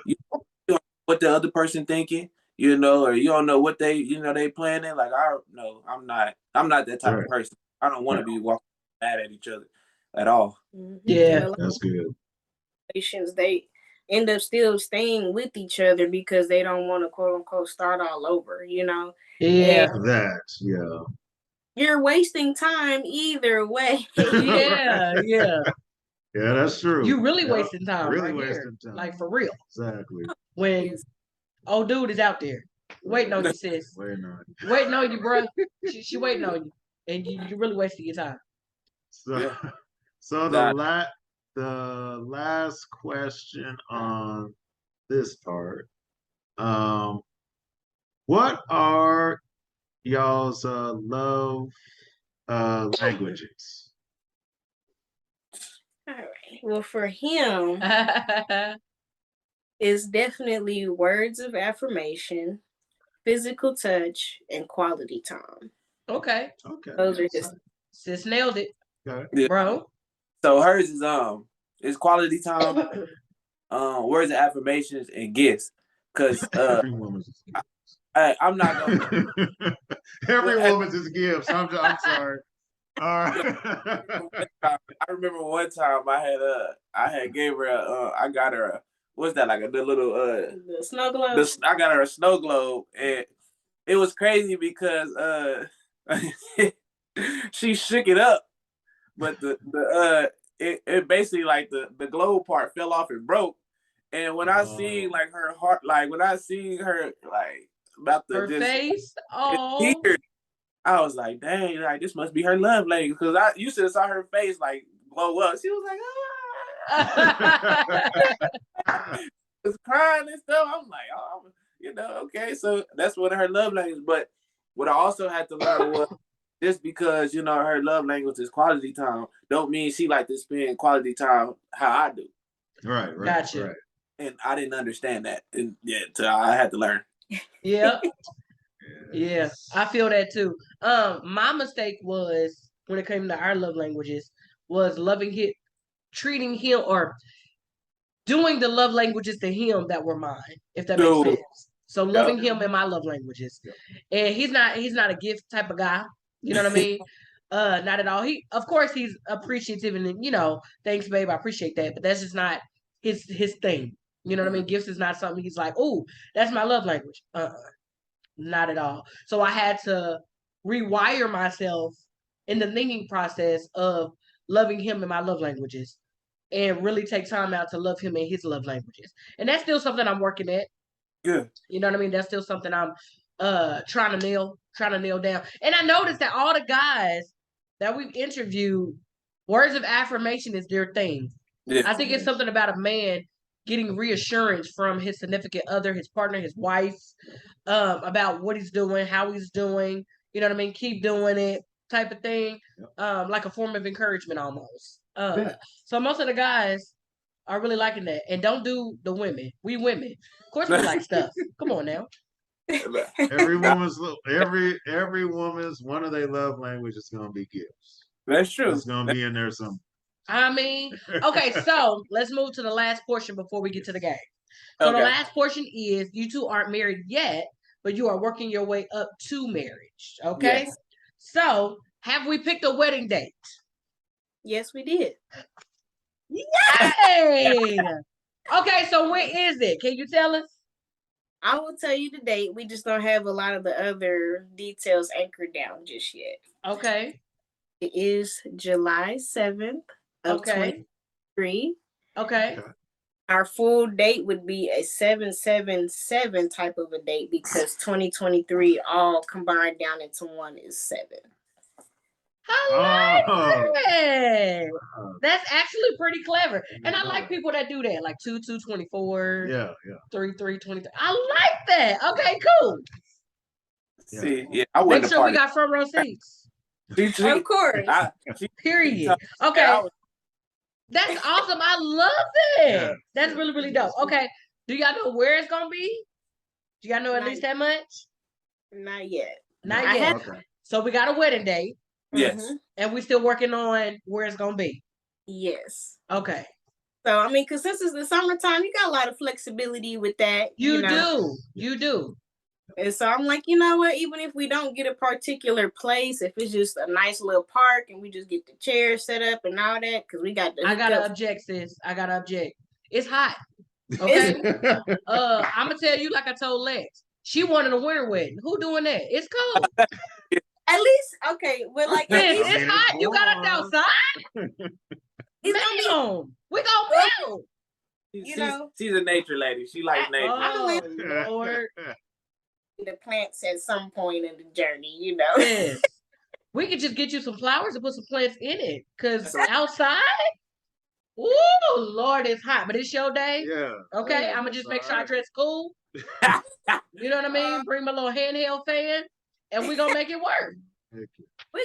you don't know what the other person thinking, or you don't know what they, they planning. Like, I'm not that type of person. I don't want to be walking mad at each other at all.
Yeah,
that's good.
They end up still staying with each other because they don't want to quote unquote start all over,
Yeah.
And
yeah.
You're wasting time either way.
Yeah.
Yeah, that's true.
You really wasting time.
Really
right
wasting
here.
time.
Like for real.
Exactly.
When old dude is out there waiting on you, sis.
Waiting on you.
Waiting on you, bro. She waiting on you. And you really wasting your time.
So the last question on this part. What are y'all's love languages?
All right. Well, for him, it's definitely words of affirmation, physical touch, and quality time.
Okay.
Those are just
sis nailed it.
Okay.
Yeah.
Bro.
So hers is quality time, words of affirmations and gifts. Cause
every woman's
I'm not gonna
every woman's is gifts. I'm sorry. All right.
I remember one time I had gave her I got her what's that, like the little
the snow globe.
I got her a snow globe, and it was crazy because she shook it up, but it basically like the globe part fell off and broke. And when I seen like her heart, like when I seen her like about to
her
just
face,
I was like, dang, like this must be her love language because I used to saw her face like blow up. She was like, was crying and stuff. I'm like, oh, okay, so that's one of her love languages. But what I also had to learn was just because her love language is quality time, don't mean she like to spend quality time how I do.
Right.
Gotcha.
Right.
And I didn't understand that, and so I had to learn.
Yeah. Yeah, I feel that too. My mistake was when it came to our love languages was treating him or doing the love languages to him that were mine, if that makes sense. So loving him in my love languages, and he's not a gift type of guy. You know what I mean? Not at all. Of course, he's appreciative and thanks, babe, I appreciate that. But that's just not his thing. You know what I mean? Gifts is not something he's like, oh, that's my love language. Not at all. So I had to rewire myself in the thinking process of loving him in my love languages and really take time out to love him in his love languages. And that's still something I'm working at.
Good.
You know what I mean? That's still something I'm trying to nail down. And I noticed that all the guys that we've interviewed, words of affirmation is their thing.
Yeah.
I think it's something about a man getting reassurance from his significant other, his partner, his wife, about what he's doing, how he's doing, you know what I mean? Keep doing it type of thing. Like a form of encouragement almost.
Yeah.
So most of the guys are really liking that. And don't do the women. We women. Of course we like stuff. Come on now.
Every woman's one of their love language is gonna be gifts.
That's true.
It's gonna be in there somewhere.
I mean, okay, so let's move to the last portion before we get to the game. So
Okay.
the last portion is you two aren't married yet, but you are working your way up to marriage. Okay.
Yes.
So have we picked a wedding date?
Yes, we did.
Yay! Okay, so when is it? Can you tell us?
I will tell you the date. We just don't have a lot of the other details anchored down just yet.
Okay.
It is July 7th of
Okay.
2023.
Okay.
Our full date would be a 777 type of a date because 2023 all combined down into one is 7.
I like that. That's actually pretty clever. And I like people that do that, like 2/2/24.
Yeah.
3/3/23. I like that. Okay, cool.
See, yeah, I wouldn't
Make sure we got front row seats.
Of course.
Period. Okay. That's awesome. I love that. Yeah. That's really, really dope. Okay. Do y'all know where it's gonna be? Do y'all know at least that much?
Not yet.
Not yet. Okay. So we got a wedding date.
Yes.
And we still working on where it's gonna be.
Yes.
Okay.
So I mean, because since it's the summertime, you got a lot of flexibility with that.
You do.
And so I'm like, you know what? Even if we don't get a particular place, if it's just a nice little park and we just get the chairs set up and all that, because we got the.
I gotta object, sis. I gotta object. It's hot. Okay. I'm gonna tell you, like I told Lex, she wanted a winter wedding. Who doing that? It's cold.
At least, okay, but like
it's hot. You got us outside. It's gonna be on. We gonna build.
She's a nature lady. She likes nature.
Oh Lord.
The plants at some point in the journey,
Yes. We could just get you some flowers and put some plants in it. Cause outside, ooh, Lord, it's hot. But it's your day.
Yeah.
Okay, I'm gonna just make sure I dress cool. You know what I mean? Bring my little handheld fan, and we gonna make it work.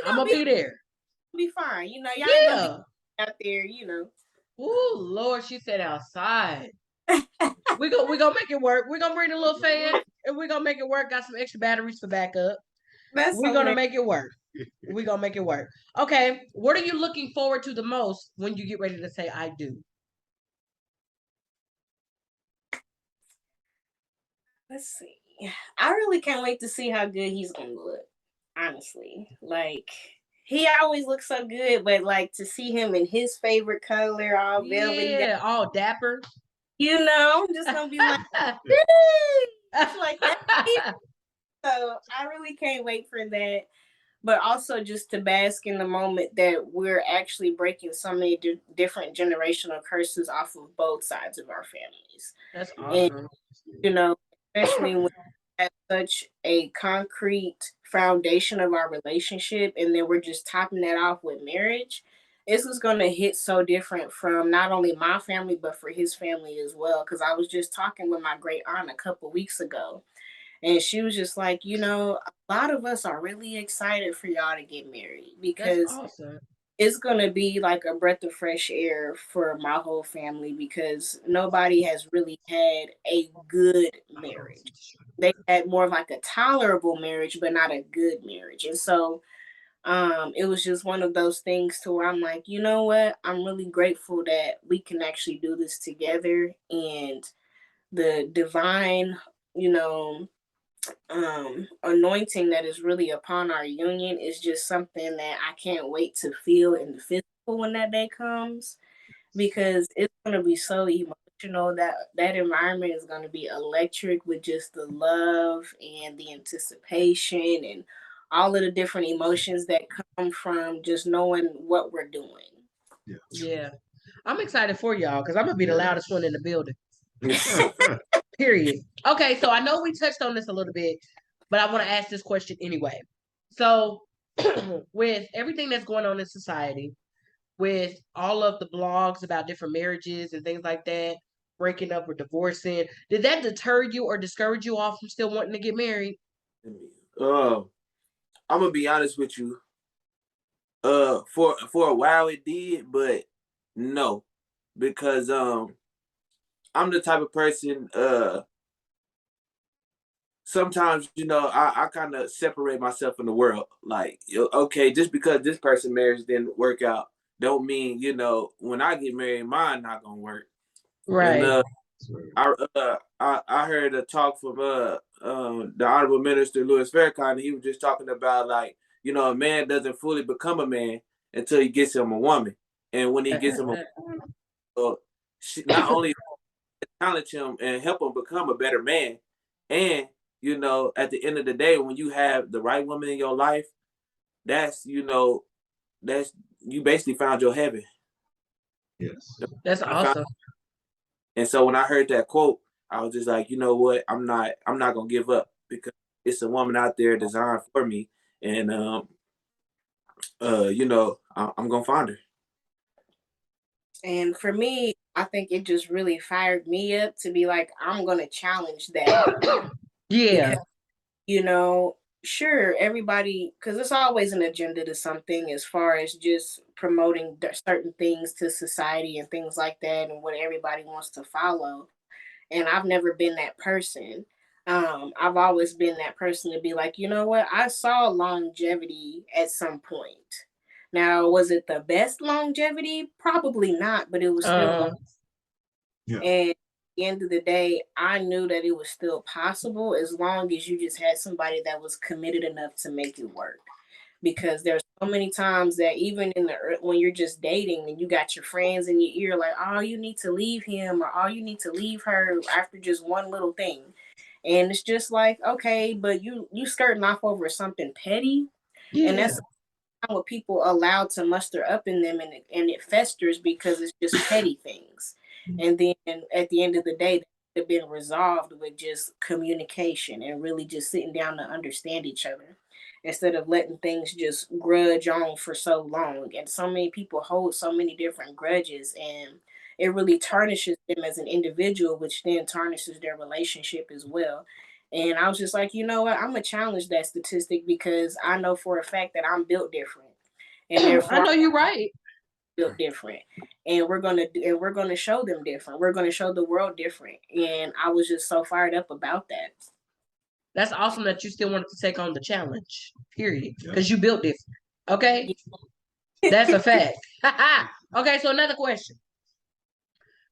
I'm gonna be there.
Be fine. Y'all ain't gonna be out there.
Ooh, Lord, she said outside. we gonna make it work. We're gonna bring a little fan and we're gonna make it work. Got some extra batteries for backup. We're gonna make it work. We're gonna make it work. Okay. What are you looking forward to the most when you get ready to say I do?
Let's see. I really can't wait to see how good he's gonna look. Honestly. Like, he always looks so good, but like to see him in his favorite color, all velvety.
Yeah, all dapper.
I'm just gonna be like, like that. So I really can't wait for that. But also just to bask in the moment that we're actually breaking so many different generational curses off of both sides of our families.
That's awesome.
And, especially when we have such a concrete foundation of our relationship, and then we're just topping that off with marriage. This is going to hit so different from not only my family, but for his family as well. Because I was just talking with my great aunt a couple weeks ago, and she was just like, a lot of us are really excited for y'all to get married because it's going to be like a breath of fresh air for my whole family because nobody has really had a good marriage. They had more of like a tolerable marriage, but not a good marriage. And so it was just one of those things to where I'm like, you know what? I'm really grateful that we can actually do this together, and the divine, anointing that is really upon our union is just something that I can't wait to feel in the physical when that day comes, because it's going to be so emotional. That environment is going to be electric with just the love and the anticipation and all of the different emotions that come from just knowing what we're doing.
Yeah. I'm excited for y'all because I'm going to be the loudest one in the building. Period. Okay, so I know we touched on this a little bit, but I want to ask this question anyway. So, with everything that's going on in society, with all of the blogs about different marriages and things like that, breaking up or divorcing, did that deter you or discourage you all from still wanting to get married?
I'm gonna be honest with you. For a while it did, but no, because I'm the type of person. Sometimes I kind of separate myself from the world. Like, okay, just because this person marriage didn't work out, don't mean when I get married, mine not gonna work.
Right.
And I heard a talk from the Honorable Minister Louis Farrakhan, and he was just talking about, like, a man doesn't fully become a man until he gets him a woman, and when he gets him a not only challenge him and help him become a better man, and at the end of the day, when you have the right woman in your life, that's you basically found your heaven.
Yes,
that's awesome.
And so when I heard that quote, I was just like, you know what? I'm not gonna give up, because it's a woman out there designed for me, and I'm gonna find her.
And for me, I think it just really fired me up to be like, I'm gonna challenge that.
Yeah.
Because, sure, everybody, because it's always an agenda to something as far as just promoting certain things to society and things like that, and what everybody wants to follow. And I've never been that person. I've always been that person to be like, you know what? I saw longevity at some point. Now, was it the best longevity? Probably not, but it was still.
Yeah.
And at the end of the day, I knew that it was still possible as long as you just had somebody that was committed enough to make it work. Because there's so many times that even when you're just dating and you got your friends in your ear like, oh, you need to leave him or oh, you need to leave her after just one little thing. And it's just like, okay, but you skirting off over something petty.
Yeah.
And that's what people allow to muster up in them, and it festers because it's just petty things. And then at the end of the day, they've been resolved with just communication and really just sitting down to understand each other instead of letting things just grudge on for so long. And so many people hold so many different grudges, and it really tarnishes them as an individual, which then tarnishes their relationship as well. And I was just like, you know what? I'm gonna challenge that statistic because I know for a fact that I'm built different, and therefore
I know you're right.
built different. And we're gonna show them different. We're gonna show the world different. And I was just so fired up about that.
That's awesome that you still wanted to take on the challenge. Period. Because you built different. Okay, that's a fact. Okay, so another question.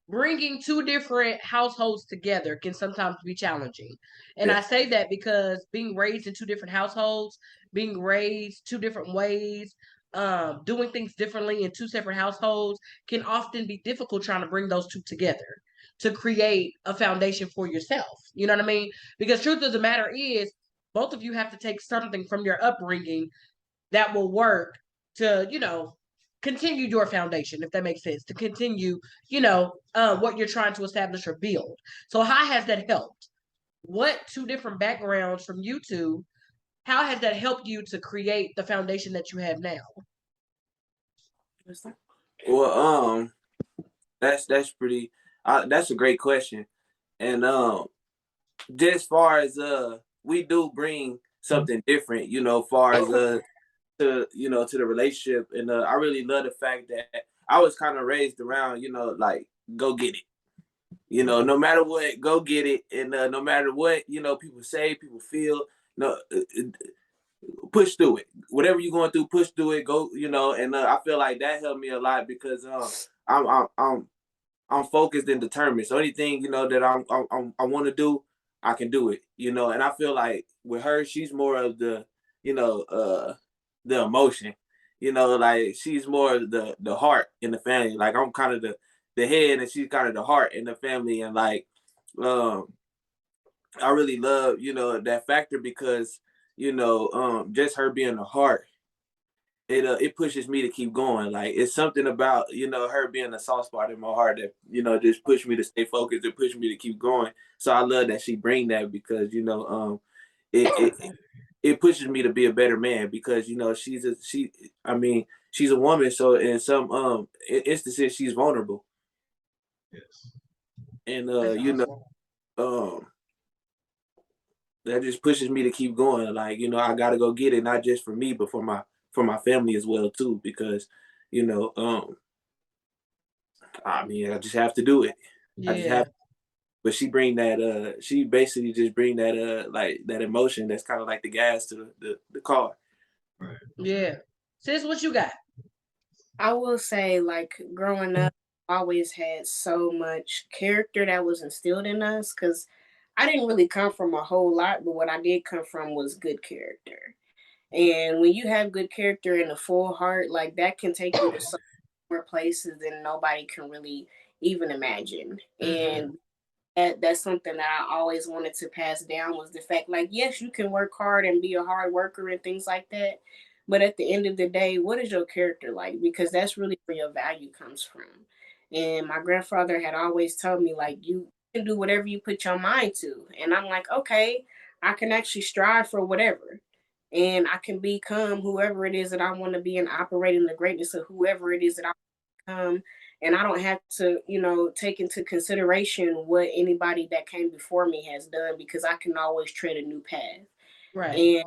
Bringing two different households together can sometimes be challenging. And I say that because being raised in two different households, being raised two different ways, doing things differently in two separate households can often be difficult trying to bring those two together to create a foundation for yourself. You know what I mean? Because truth of the matter is, both of you have to take something from your upbringing that will work to, continue your foundation, if that makes sense, to continue, what you're trying to establish or build. So how has that helped? What two different backgrounds from you two, how has that helped you to create the foundation that you have now?
Well, that's pretty. That's a great question, and just far as we do bring something different, far as to the relationship, and I really love the fact that I was kind of raised around, like, go get it, no matter what, go get it, and no matter what, people say, people feel, no, push through it. Whatever you're going through, push through it. Go, and I feel like that helped me a lot because I'm focused and determined. So anything that I want to do, I can do it. And I feel like with her, she's more of the the emotion. Like, she's more of the heart in the family. Like, I'm kind of the head, and she's kind of the heart in the family. And like, I really love that factor because just her being a heart, it pushes me to keep going. Like it's something about her being a soft spot in my heart that just push me to stay focused and push me to keep going. So I love that she bring that because it pushes me to be a better man because she's a woman, so in some instances she's vulnerable.
Yes.
And
Awesome.
that just pushes me to keep going. Like I gotta go get it, not just for me, but for my family as well too, because you know I just have to do it. I just
Yeah.
have. But she basically just bring that like that emotion that's kind of like the gas to the car.
Right.
Yeah. Sis, what you got?
I will say, like, growing up, I always had so much character that was instilled in us because I didn't really come from a whole lot, but what I did come from was good character. And when you have good character and a full heart, like that can take you to so more places than nobody can really even imagine.
Mm-hmm.
And that's something that I always wanted to pass down was the fact, like, yes, you can work hard and be a hard worker and things like that. But at the end of the day, what is your character like? Because that's really where your value comes from. And my grandfather had always told me, like, you can do whatever you put your mind to. And I'm like, okay, I can actually strive for whatever. And I can become whoever it is that I want to be and operate in the greatness of whoever it is that I and I don't have to, take into consideration what anybody that came before me has done because I can always tread a new path.
Right.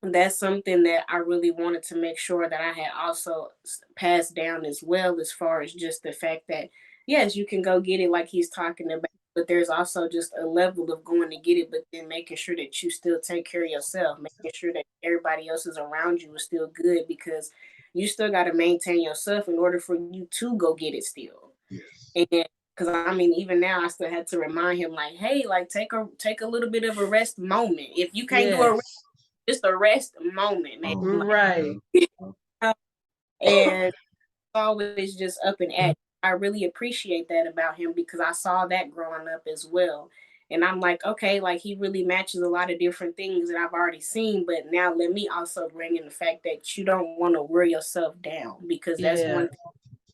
And that's something that I really wanted to make sure that I had also passed down as well, as far as just the fact that, yes, you can go get it like he's talking about, but there's also just a level of going to get it, but then making sure that you still take care of yourself, making sure that everybody else is around you is still good because you still got to maintain yourself in order for you to go get it still.
Yes.
And because I mean, even now, I still had to remind him, like, hey, like take a little bit of a rest moment. If you can't do a
Yes.
just a rest moment, maybe.
Oh,
Right.
And always just up and at. I really appreciate that about him because I saw that growing up as well. And I'm like, okay, like he really matches a lot of different things that I've already seen. But now let me also bring in the fact that you don't want to wear yourself down because that's
Yeah.
one thing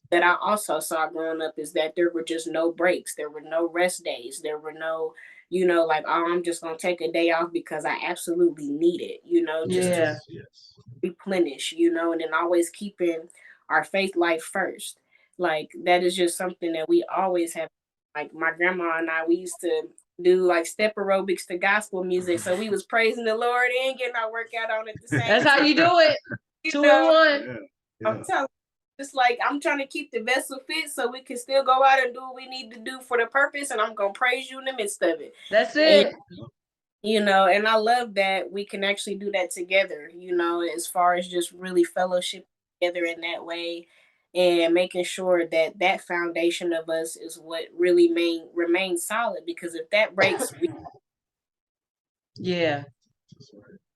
that I also saw growing up is that there were just no breaks. There were no rest days. There were no, like, oh, I'm just going to take a day off because I absolutely need it, just to
Yeah.
yes. Yes.
replenish, and then always keeping our faith life first. Like that is just something that we always have. Like my grandma and I, we used to do like step aerobics to gospel music. So we was praising the Lord and getting our workout on at the
That's
same
how
time.
you do it.
You
2 in 1.
Yeah.
I'm
Yeah.
telling just like I'm trying to keep the vessel fit so we can still go out and do what we need to do for the purpose, and I'm gonna praise you in the midst of it.
That's
And
it.
and I love that we can actually do that together, as far as just really fellowship together in that way and making sure that that foundation of us is what really remains solid because if that breaks,
Yeah.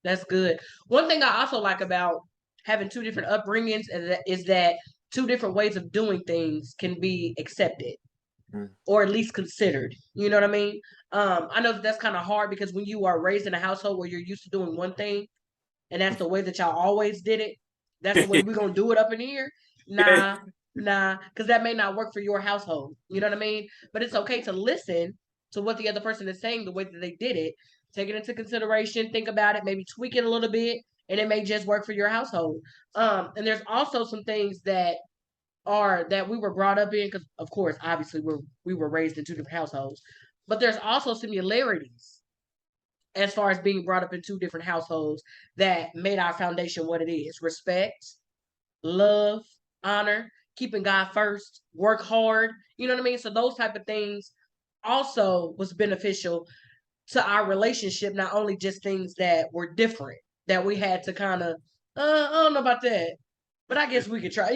That's good. One thing I also like about having two different upbringings is that two different ways of doing things can be accepted or at least considered. You know what I mean? I know that's kind of hard because when you are raised in a household where you're used to doing one thing and that's the way that y'all always did it, that's the way we're gonna do it up in here. Nah, nah, because that may not work for your household. You know what I mean? But it's okay to listen to what the other person is saying, the way that they did it, take it into consideration, think about it, maybe tweak it a little bit, and it may just work for your household. And there's also some things that we were brought up in because, of course, obviously we were raised in two different households, but there's also similarities as far as being brought up in two different households that made our foundation what it is: respect, love, honor, keeping God first, work hard. You know what I mean? So those type of things also was beneficial to our relationship. Not only just things that were different that we had to kind of, I don't know about that, but I guess we could try.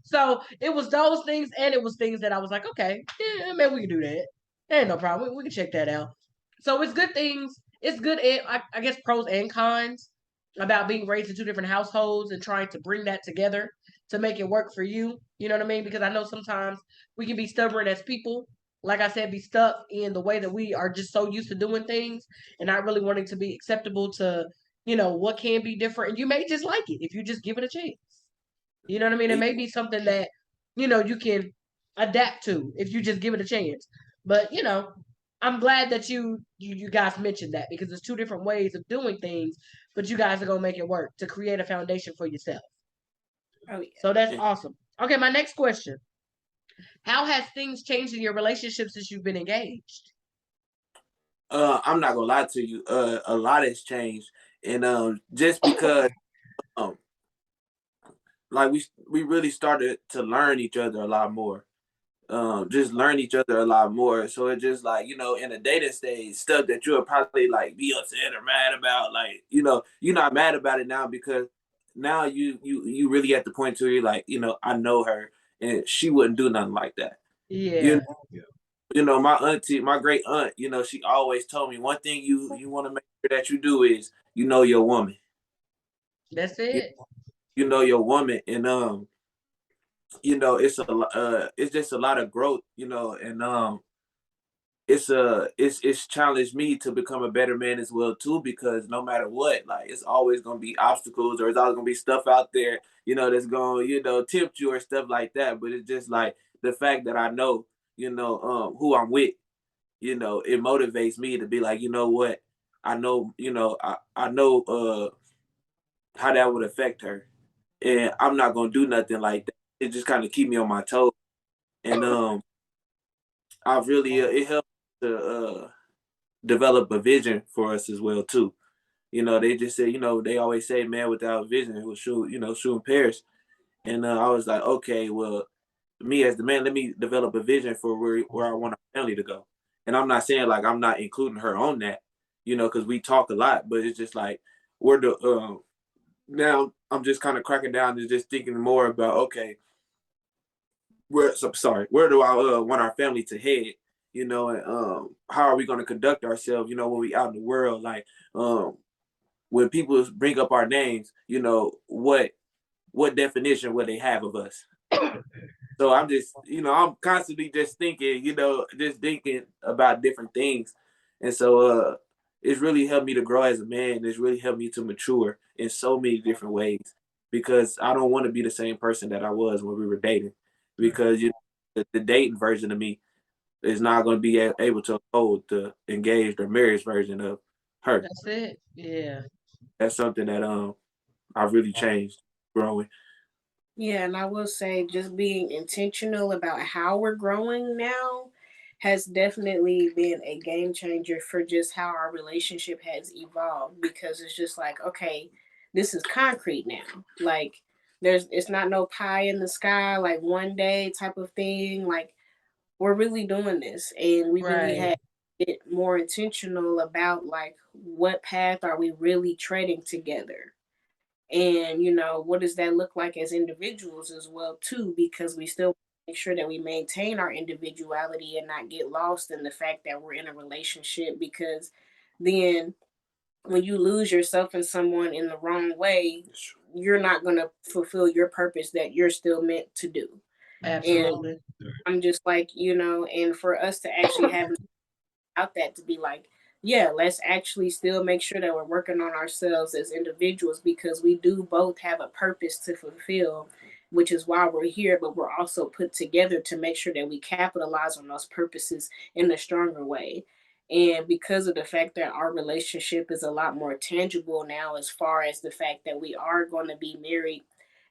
So it was those things, and it was things that I was like, okay, yeah, maybe we can do that. Ain't no problem. We can check that out. So it's good things. It's good. I guess pros and cons about being raised in two different households and trying to bring that together to make it work for you. You know what I mean? Because I know sometimes we can be stubborn as people. Like I said, be stuck in the way that we are just so used to doing things and not really wanting to be acceptable to what can be different. You may just like it if you just give it a chance. You know what I mean? It may be something that, you can adapt to if you just give it a chance. But, I'm glad that you guys mentioned that, because there's two different ways of doing things, but you guys are going to make it work to create a foundation for yourself.
Oh, yeah.
So that's awesome. Okay, my next question. How has things changed in your relationship since you've been engaged?
I'm not gonna lie to you. A lot has changed, and just because um, like we really started to learn each other a lot more. Just learn each other a lot more. So it just like, in a dating stage, stuff that you'll probably like be upset or mad about, like, you're not mad about it now, because now you really at the point to you're like, I know her and she wouldn't do nothing like that.
Yeah.
My auntie, my great aunt, she always told me one thing you want to make sure that you do is you know your woman.
That's it.
You know your woman, and it's just a lot of growth, and it's challenged me to become a better man as well too, because no matter what, like, it's always gonna be obstacles, or it's always gonna be stuff out there, that's gonna, tempt you or stuff like that. But it's just like the fact that I know, who I'm with, it motivates me to be like, you know what, I know, I know how that would affect her, and I'm not gonna do nothing like that. It just kind of keep me on my toes, and I really it helped to develop a vision for us as well too. They just say, they always say, man without vision will shoot in Paris. And I was like, okay, well, me as the man, let me develop a vision for where I want our family to go. And I'm not saying like I'm not including her on that, because we talk a lot, but it's just like we're the now I'm just kind of cracking down and just thinking more about, okay, where do I want our family to head? And how are we going to conduct ourselves? When we out in the world, like when people bring up our names, what definition would they have of us? So I'm just, I'm constantly just thinking, just thinking about different things, and so it's really helped me to grow as a man. It's really helped me to mature in so many different ways, because I don't want to be the same person that I was when we were dating, because the dating version of me is not going to be able to hold the engaged or marriage version of her.
That's it. Yeah.
That's something that I've really changed growing.
Yeah, and I will say just being intentional about how we're growing now has definitely been a game changer for just how our relationship has evolved, because it's just like, okay, this is concrete now. Like it's not no pie in the sky, like one day type of thing. Like we're really doing this, and we really
Right.
have it more intentional about like what path are we really treading together, and what does that look like as individuals as well too, because we still make sure that we maintain our individuality and not get lost in the fact that we're in a relationship, because then when you lose yourself in someone in the wrong way, you're not going to fulfill your purpose that you're still meant to do.
Absolutely.
And I'm just like, and for us to actually have out that to be like, yeah, let's actually still make sure that we're working on ourselves as individuals, because we do both have a purpose to fulfill, which is why we're here, but we're also put together to make sure that we capitalize on those purposes in a stronger way. And because of the fact that our relationship is a lot more tangible now, as far as the fact that we are going to be married,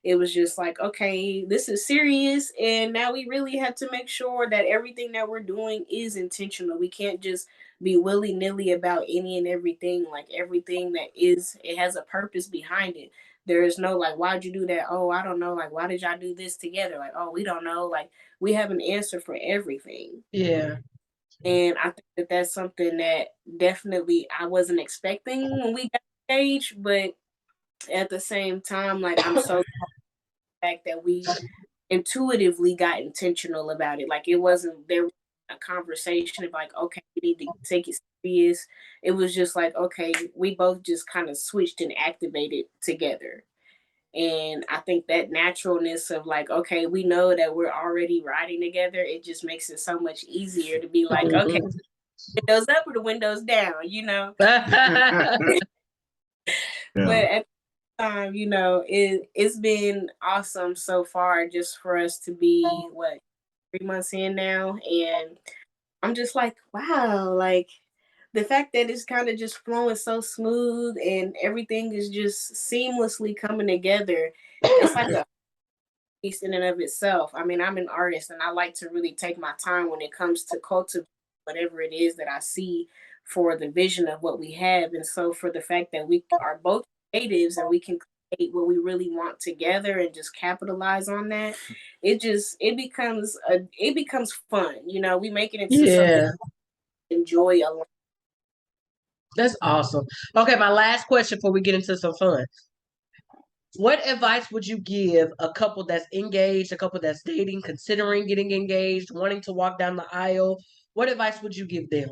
it was just like, okay, this is serious. And now we really have to make sure that everything that we're doing is intentional. We can't just be willy nilly about any and everything. Like everything that is, it has a purpose behind it. There is no like, why'd you do that? Oh, I don't know. Like, why did y'all do this together? Like, oh, we don't know. Like, we have an answer for everything.
Yeah.
And I think that that's something that definitely I wasn't expecting when we got engaged, but at the same time, like I'm so fact that we intuitively got intentional about it. Like it wasn't there was a conversation of like, okay, we need to take it serious. It was just like, okay, we both just kind of switched and activated together. And I think that naturalness of like, okay, we know that we're already riding together. It just makes it so much easier to be like, okay, windows up or the windows down,
Yeah.
But at the time, you know, it's been awesome so far just for us to be 3 months in now, and I'm just like, wow, like the fact that it's kind of just flowing so smooth and everything is just seamlessly coming together. It's like a piece in and of itself. I mean, I'm an artist and I like to really take my time when it comes to cultivate whatever it is that I see for the vision of what we have. And so for the fact that we are both creatives and we can create what we really want together and just capitalize on that, it becomes fun. You know, we make it into something we enjoy a lot.
That's awesome. Okay, my last question before we get into some fun. What advice would you give a couple that's engaged, a couple that's dating, considering getting engaged, wanting to walk down the aisle? What advice would you give them?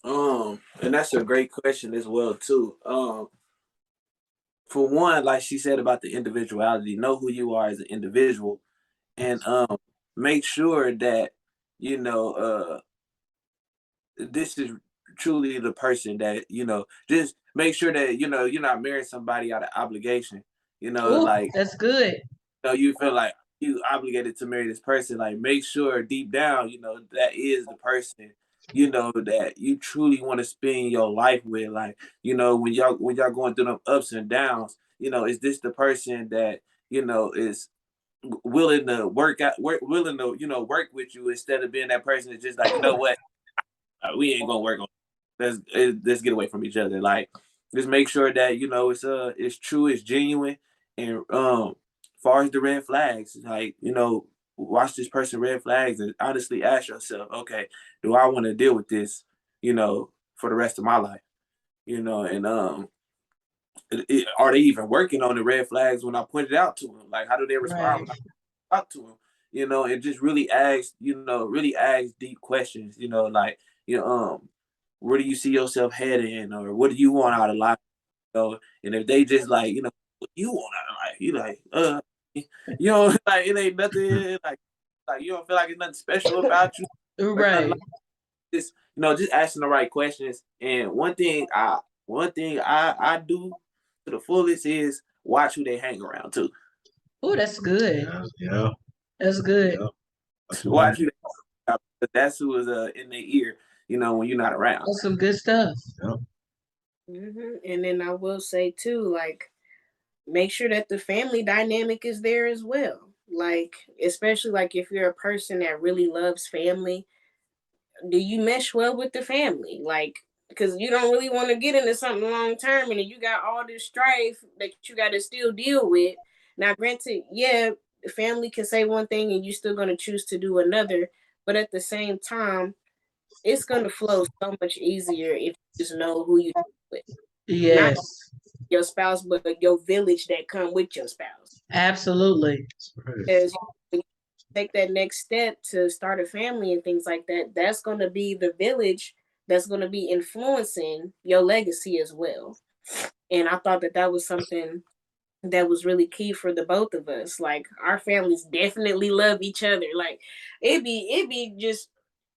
And that's a great question as well too. For one, like she said about the individuality, know who you are as an individual, and make sure that you know this is truly the person that just make sure that you're not marrying somebody out of obligation.
Ooh,
Like
that's good.
you feel like you obligated to marry this person. Like make sure deep down, that is the person, that you truly want to spend your life with. Like, when y'all going through them ups and downs, is this the person that, is willing to willing to, work with you instead of being that person that's just like, what, we ain't gonna work on. Let's get away from each other. Like, just make sure that it's true, it's genuine, and far as the red flags, like watch this person red flags and honestly ask yourself, okay, do I want to deal with this, for the rest of my life, and are they even working on the red flags when I pointed out to them? Like, how do they respond
Right.
when I talk to them? And just really ask deep questions. Like, where do you see yourself heading, or what do you want out of life? And if they just like, what you want out of life, you like, like it ain't nothing like you don't feel like it's nothing special about you or nothing
Right.
like this. Just asking the right questions. And one thing I do to the fullest is watch who they hang around too.
Oh, that's good.
Yeah.
That's good.
Yeah. That's
Watch who they hang around, because that's who is in their ear, when you're not around.
That's some good stuff.
Yeah.
And then I will say too, like, make sure that the family dynamic is there as well. Like, especially like if you're a person that really loves family, do you mesh well with the family? Like, because you don't really want to get into something long term and then you got all this strife that you got to still deal with. Now, granted, yeah, the family can say one thing and you're still going to choose to do another. But at the same time, it's going to flow so much easier if you just know who you with. Not
Yes.
your spouse, but your village that come with your spouse.
Absolutely.
As you take that next step to start a family and things like that, that's going to be the village that's going to be influencing your legacy as well. And I thought that that was something that was really key for the both of us. Like, our families definitely love each other. Like, it be just,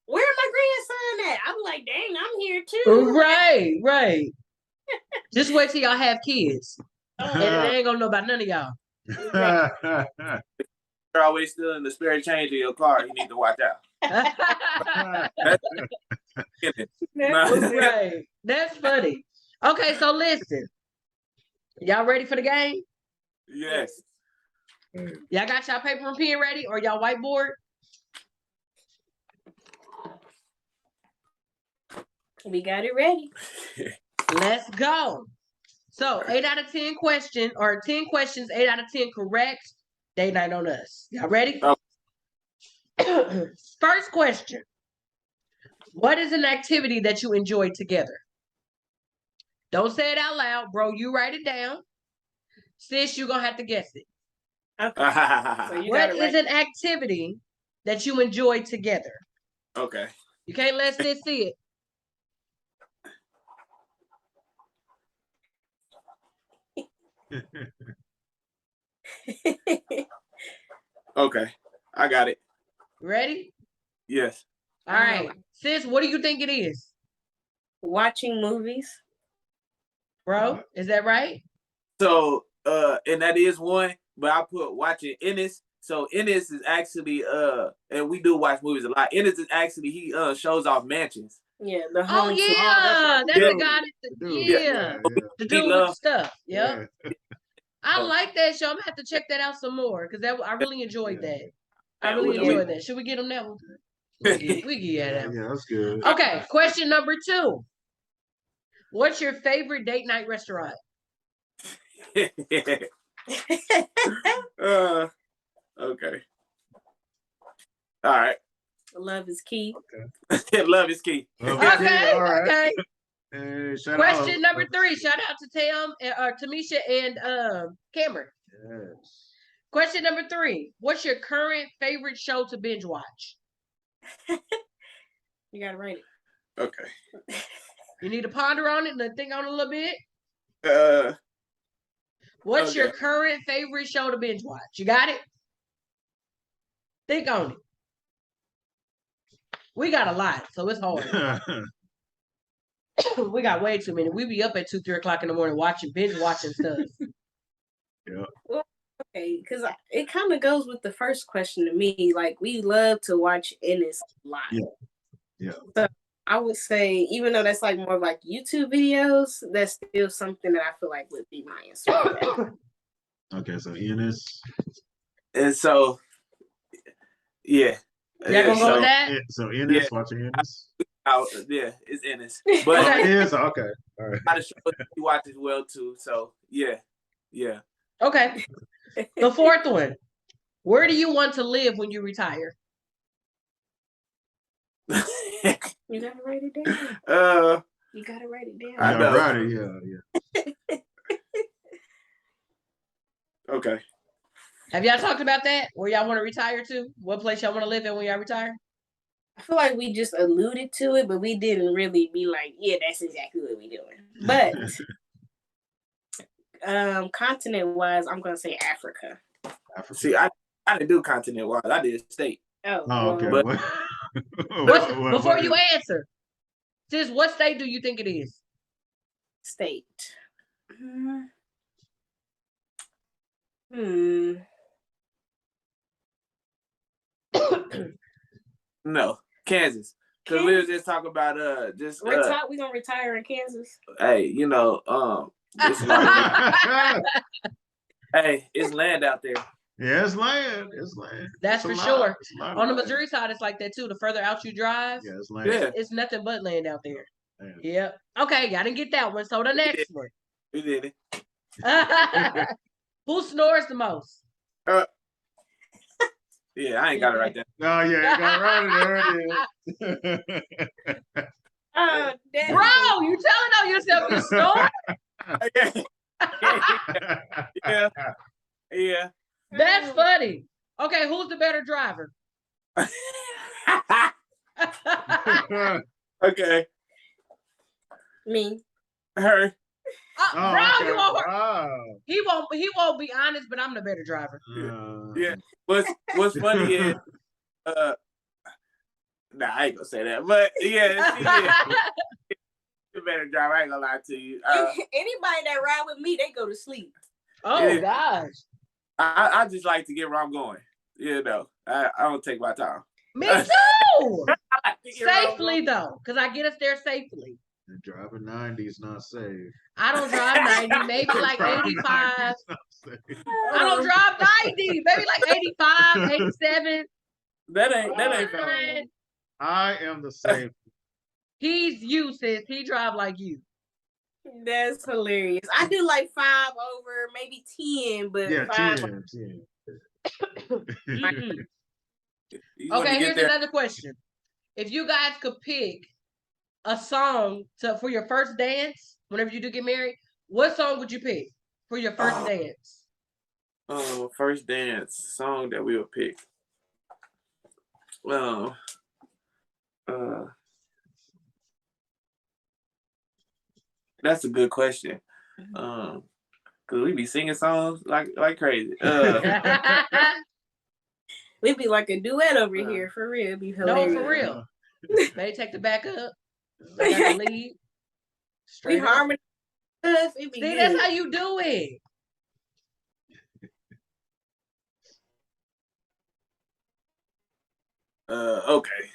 where my grandson at? I'm like, dang, I'm here too.
Right, right. Just wait till y'all have kids. And
Oh,
they ain't gonna know about none of y'all.
man.
You're always still in the spare change of your car. You need to watch out. That's it.
Right. That's funny. Okay, so listen. Y'all ready for the game?
Yes.
Y'all got y'all paper and pen ready or y'all whiteboard?
We got it ready.
Let's go. So 8 out of 10 question or 10 questions, 8 out of 10 correct. Day night on us. Y'all ready?
Oh.
First question. What is an activity that you enjoy together? Don't say it out loud, bro. You write it down. Sis, you're gonna have to guess it.
Okay. So you
What
got it
is
right.
an activity that you enjoy together?
Okay.
You can't let sis see
it.
Okay. I got it.
Ready?
Yes.
All right. Sis, what do you think it is?
Watching movies.
bro. Is that right?
So, and that is one, but I put watching Ennis. So Ennis is actually, and we do watch movies a lot. Ennis is actually he shows off mansions.
Yeah, the
Oh
home.
yeah, that's
Yeah.
the guy
Yeah.
the
He
dude with the
loves.
stuff. Yep.
Yeah.
I like that show. I'm gonna have to check that out some more because I really enjoyed that. I
Yeah,
really
we-
enjoyed that. Should we get them that one? We get that.
Yeah, that's good.
Okay, question number 2. What's your favorite date night restaurant?
Okay. All right.
Love is key.
Love is key.
Okay.
All right.
Okay.
Hey, shout
Question
out.
number 3. Shout out to Tam, Tamisha, and Cameron.
Yes.
Question number 3. What's your current favorite show to binge watch?
You gotta write it.
Okay.
You need to ponder on it and think on it a little bit. What's
Okay.
your current favorite show to binge watch? You got it? Think on it. We got a lot, so it's hard. We got way too many. We be up at 2, 3 o'clock in the morning binge watching stuff.
Yeah.
Well, okay, because it kind of goes with the first question to me. Like, we love to watch Ennis a lot.
Yeah.
So I would say, even though that's like more of like YouTube videos, that's still something that I feel like would be my answer.
Okay, so Enos.
And so, yeah.
Y'all gonna go with that?
So Enos, watching Enos.
Yeah, it's Ennis. But
Okay.
It is okay. All right.
a lot of shows you watch as well too. So yeah.
Okay. The 4th one. Where do you want to live when you retire?
You gotta write it down. You gotta write it down.
I know.
Right, yeah.
Okay.
Have y'all talked about that? Where y'all want to retire to? What place y'all want to live in when y'all retire?
I feel like we just alluded to it, but we didn't really be like, yeah, that's exactly what we're doing. But continent-wise, I'm gonna say Africa.
See, I didn't do continent wise. I did state.
Oh,
okay.
But-
Before you answer, sis, what state do you think it is?
state.
No, Kansas. Because we was just talking about
We gonna retire in Kansas.
hey, it's a lot of, hey, it's land out there.
Yeah, it's land.
That's
It's a
for
lot.
sure.
It's a lot of
On the
land.
Missouri side, it's like that too. The further out you drive,
Yeah, it's land.
Yeah,
it's nothing but land out there.
Land.
Yep. Okay, y'all didn't get that one. So the next one.
we did it.
Who snores the most?
Yeah, I ain't got it right there.
Oh yeah, you got right there it is.
Oh, damn.
Bro, you telling on yourself you snore?
Yeah.
That's funny. Okay, who's the better driver?
Okay.
Me.
Her.
Bro,
okay.
you won't hurt.
Wow.
He won't be honest, but I'm the better driver.
Yeah. What's funny is nah, I ain't gonna say that. But yeah, you better drive, I ain't gonna lie to you.
Anybody that ride with me, they go to sleep.
Oh
Yeah.
gosh.
I just like to get where I'm going. I don't take my time.
Me too.
I like to get where I'm
Safely though, because I get us there safely.
And driving 90 is not safe.
I don't drive 90, maybe like 85. I don't drive 90, maybe like 85, 87.
That ain't fun.
I am the same.
He's you, sis. He drive like you.
That's hilarious. I do like 5 over, maybe 10, but
Yeah,
5.
10.
Mm-mm.
You wanna
Okay,
get
here's
there.
another question. If you guys could pick a song for your first dance, whenever you do get married, what song would you pick for your first dance?
First dance song that we'll pick. That's a good question. Cause we be singing songs like crazy.
We'd be like a duet over here, for real. It'd be
No,
hilarious.
for real. They take the back up. They got the lead.
We
Straight up.
harmony It be
See,
good.
that's how you do it.
Okay.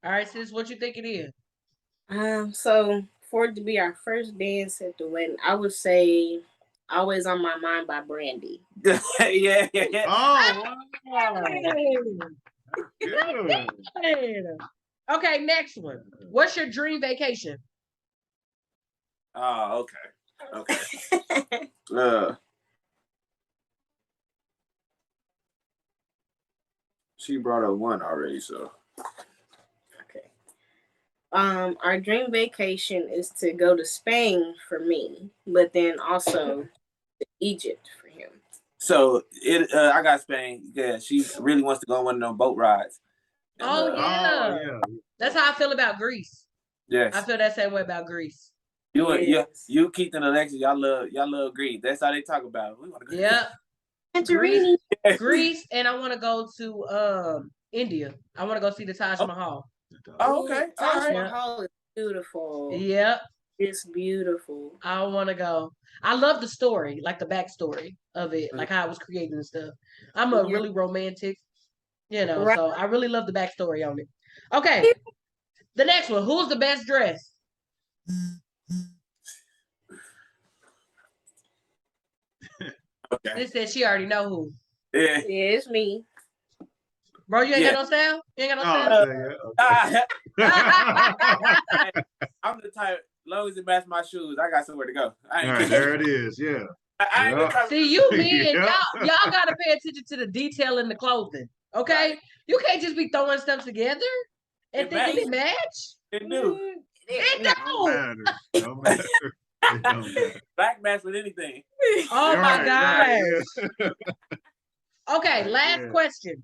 All right, sis, what you think it is?
So for it to be our first dance at the wedding, I would say "Always on My Mind" by Brandy.
Yeah.
Oh, wow.
Good. Okay, next one. What's your dream vacation?
Oh, okay. She brought up one already, so.
Okay. Our dream vacation is to go to Spain for me, but then also to Egypt for him.
So I got Spain. Yeah, she really wants to go on one of them boat rides. And,
Oh, yeah.
Oh, yeah.
That's how I feel about Greece.
Yes.
I feel that same way about Greece.
You Keith and Alexis, y'all love Greece. That's how they talk about it. We want to go.
Yeah.
Santorini.
Greece, and I want to go to India. I want to go see the Taj Mahal.
Oh, okay.
Taj Mahal is beautiful.
Yep.
It's beautiful.
I want to go. I love the story, like the backstory of it, like how it was created and stuff. I'm a really romantic, so I really love the backstory on it. Okay. The next one. Who's the best dressed?
Okay.
This said she already know who.
Yeah.
It's me.
Bro, you ain't got no style? You ain't got no style?
I'm the type, as long as it matches my shoes, I got somewhere to go.
All right, there it is. Yeah.
I ain't gonna
See, you, me, and y'all got to pay attention to the detail in the clothing, okay? Right. You can't just be throwing stuff together and thinking it match.
It do.
It
don't. Don't matter. It don't matter.
Black match with anything.
Oh, my gosh. Okay, last question.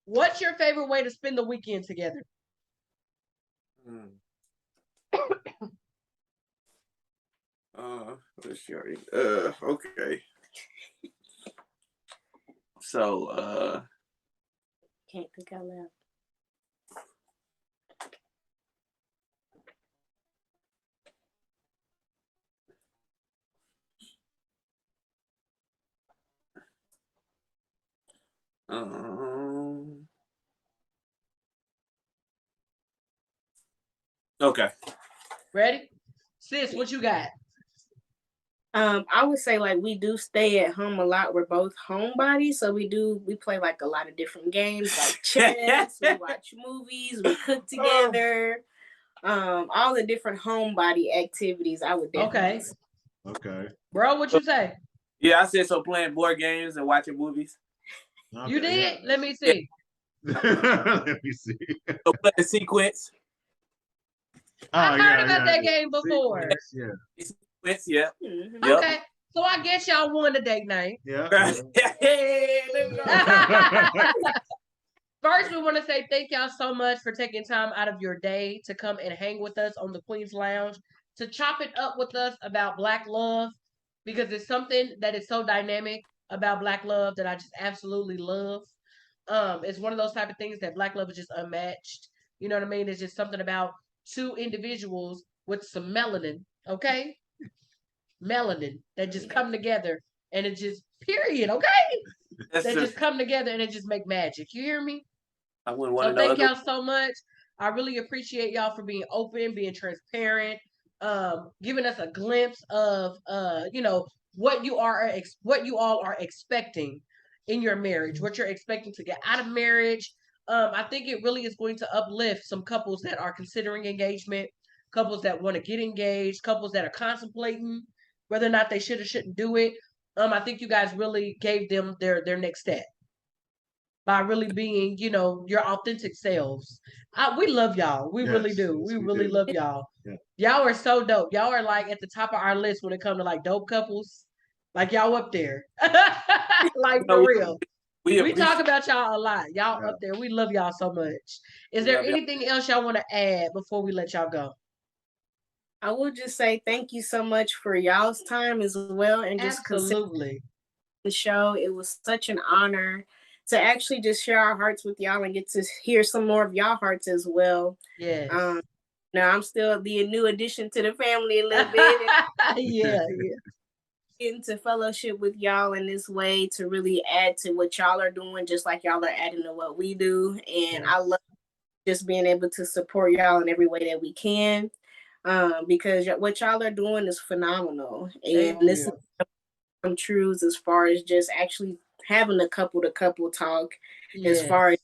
What's your favorite way to spend the weekend together?
Okay. So,
can't think out loud.
Okay.
Ready? Sis, what you got?
I would say like we do stay at home a lot. We're both homebodies, so we play like a lot of different games like chess, we watch movies, we cook together. All the different homebody activities I would definitely say.
Okay.
Bro, what you say?
Yeah, I said so playing board games and watching movies.
Okay, you did? Yeah. Let me see.
Let me see.
So play the sequence.
I've heard about that game before.
Sequence, yeah.
Mm-hmm.
Yep.
Okay. So I guess y'all won the date night.
Yeah.
First, we want to say thank y'all so much for taking time out of your day to come and hang with us on the Queen's Lounge, to chop it up with us about Black love, because it's something that is so dynamic about Black love that I just absolutely love. It's one of those type of things that Black love is just unmatched. You know what I mean? It's just something about two individuals with some melanin, okay? Melanin that just come together and it just, period, okay? They just come together and it just make magic. You hear me?
I wouldn't want
to know. Thank y'all so much. I really appreciate y'all for being open, being transparent, giving us a glimpse of what you all are expecting in your marriage, what you're expecting to get out of marriage. I think it really is going to uplift some couples that are considering engagement, couples that want to get engaged, couples that are contemplating whether or not they should or shouldn't do it. I think you guys really gave them their next step by really being, your authentic selves. We love y'all. We really do. We really love y'all. Yeah. Y'all are so dope. Y'all are like at the top of our list when it comes to like dope couples. Like y'all up there. Like for real. We talk about y'all a lot. Y'all up there. We love y'all so much. Is there anything else y'all want to add before we let y'all go?
I will just say thank you so much for y'all's time as well, and just
absolutely
the show. It was such an honor to actually just share our hearts with y'all and get to hear some more of y'all hearts as well.
Yes.
Now I'm still the new addition to the family a little bit.
Yeah.
Getting to fellowship with y'all in this way to really add to what y'all are doing, just like y'all are adding to what we do. And I love just being able to support y'all in every way that we can, because what y'all are doing is phenomenal. And this is some truths as far as just actually having a couple to couple talk, as far as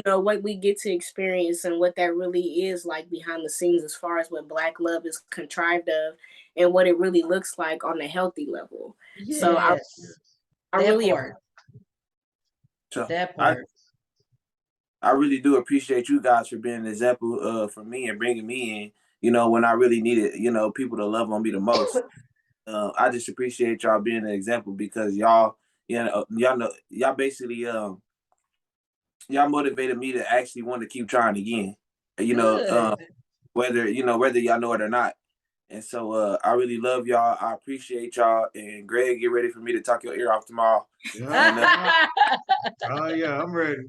what we get to experience and what that really is like behind the scenes, as far as what Black love is contrived of and what it really looks like on a healthy level. So I really
that part.
I really do appreciate you guys for being an example for me and bringing me in, when I really needed, people to love on me the most. I just appreciate y'all being an example, because y'all basically y'all motivated me to actually want to keep trying again. Whether y'all know it or not. And so I really love y'all. I appreciate y'all. And Greg, get ready for me to talk your ear off tomorrow.
Yeah. Yeah, I'm ready.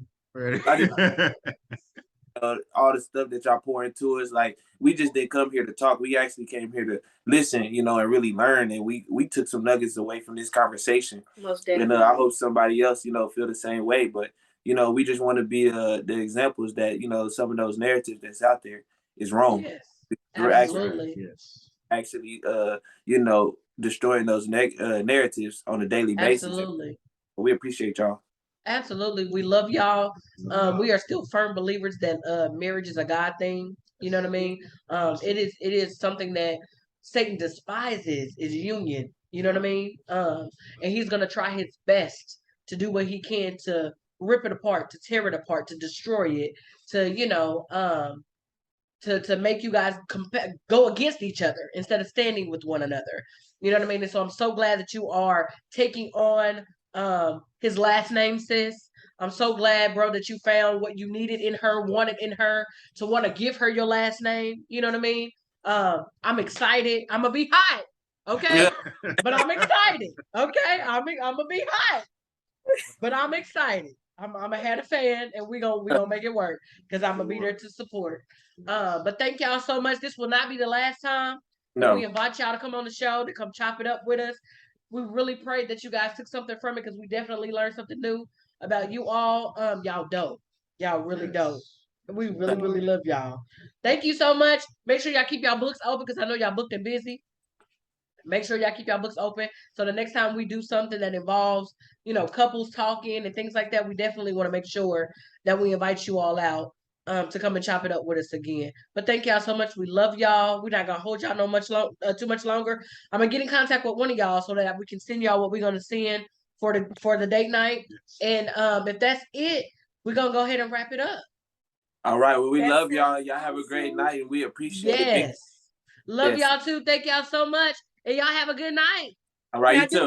All the stuff that y'all pour into us, like, we just didn't come here to talk. We actually came here to listen, and really learn. And we took some nuggets away from this conversation.
Most definitely.
And I hope somebody else, feel the same way. But we just want to be the examples that some of those narratives that's out there is wrong.
Yes,
We're
absolutely.
actually destroying those narratives on a daily basis.
Absolutely.
We appreciate y'all.
Absolutely. We love y'all. We are still firm believers that marriage is a God thing. You know what I mean? It is something that Satan despises, is union. You know what I mean? And he's gonna try his best to do what he can to rip it apart, to tear it apart, to destroy it, to make you guys go against each other instead of standing with one another. You know what I mean? And so I'm so glad that you are taking on his last name, sis. I'm so glad, bro, that you found what you needed in her, wanted in her, to want to give her your last name. You know what I mean? I'm excited. I'm gonna be hot, okay? But I'm excited, okay? I'm gonna be hot, but I'm excited. I'm a head of fan, and we gonna make it work, because I'm gonna be there to support. But thank y'all so much. This will not be the last time that we invite y'all to come on the show, to come chop it up with us. We really pray that you guys took something from it, because we definitely learned something new about you all. Y'all dope. Y'all really dope. We really, really love y'all. Thank you so much. Make sure y'all keep y'all books open, because I know y'all booked and busy. Make sure y'all keep y'all books open, so the next time we do something that involves, couples talking and things like that, we definitely want to make sure that we invite you all out to come and chop it up with us again. But thank y'all so much. We love y'all. We're not gonna hold y'all too much longer. I'm gonna get in contact with one of y'all so that we can send y'all what we're gonna send for the date night. And if that's it, we're gonna go ahead and wrap it up.
All right. Well, we love y'all. Y'all have a great night, and we appreciate it.
Love y'all too. Thank y'all so much. And y'all have a good night.
All right, you too.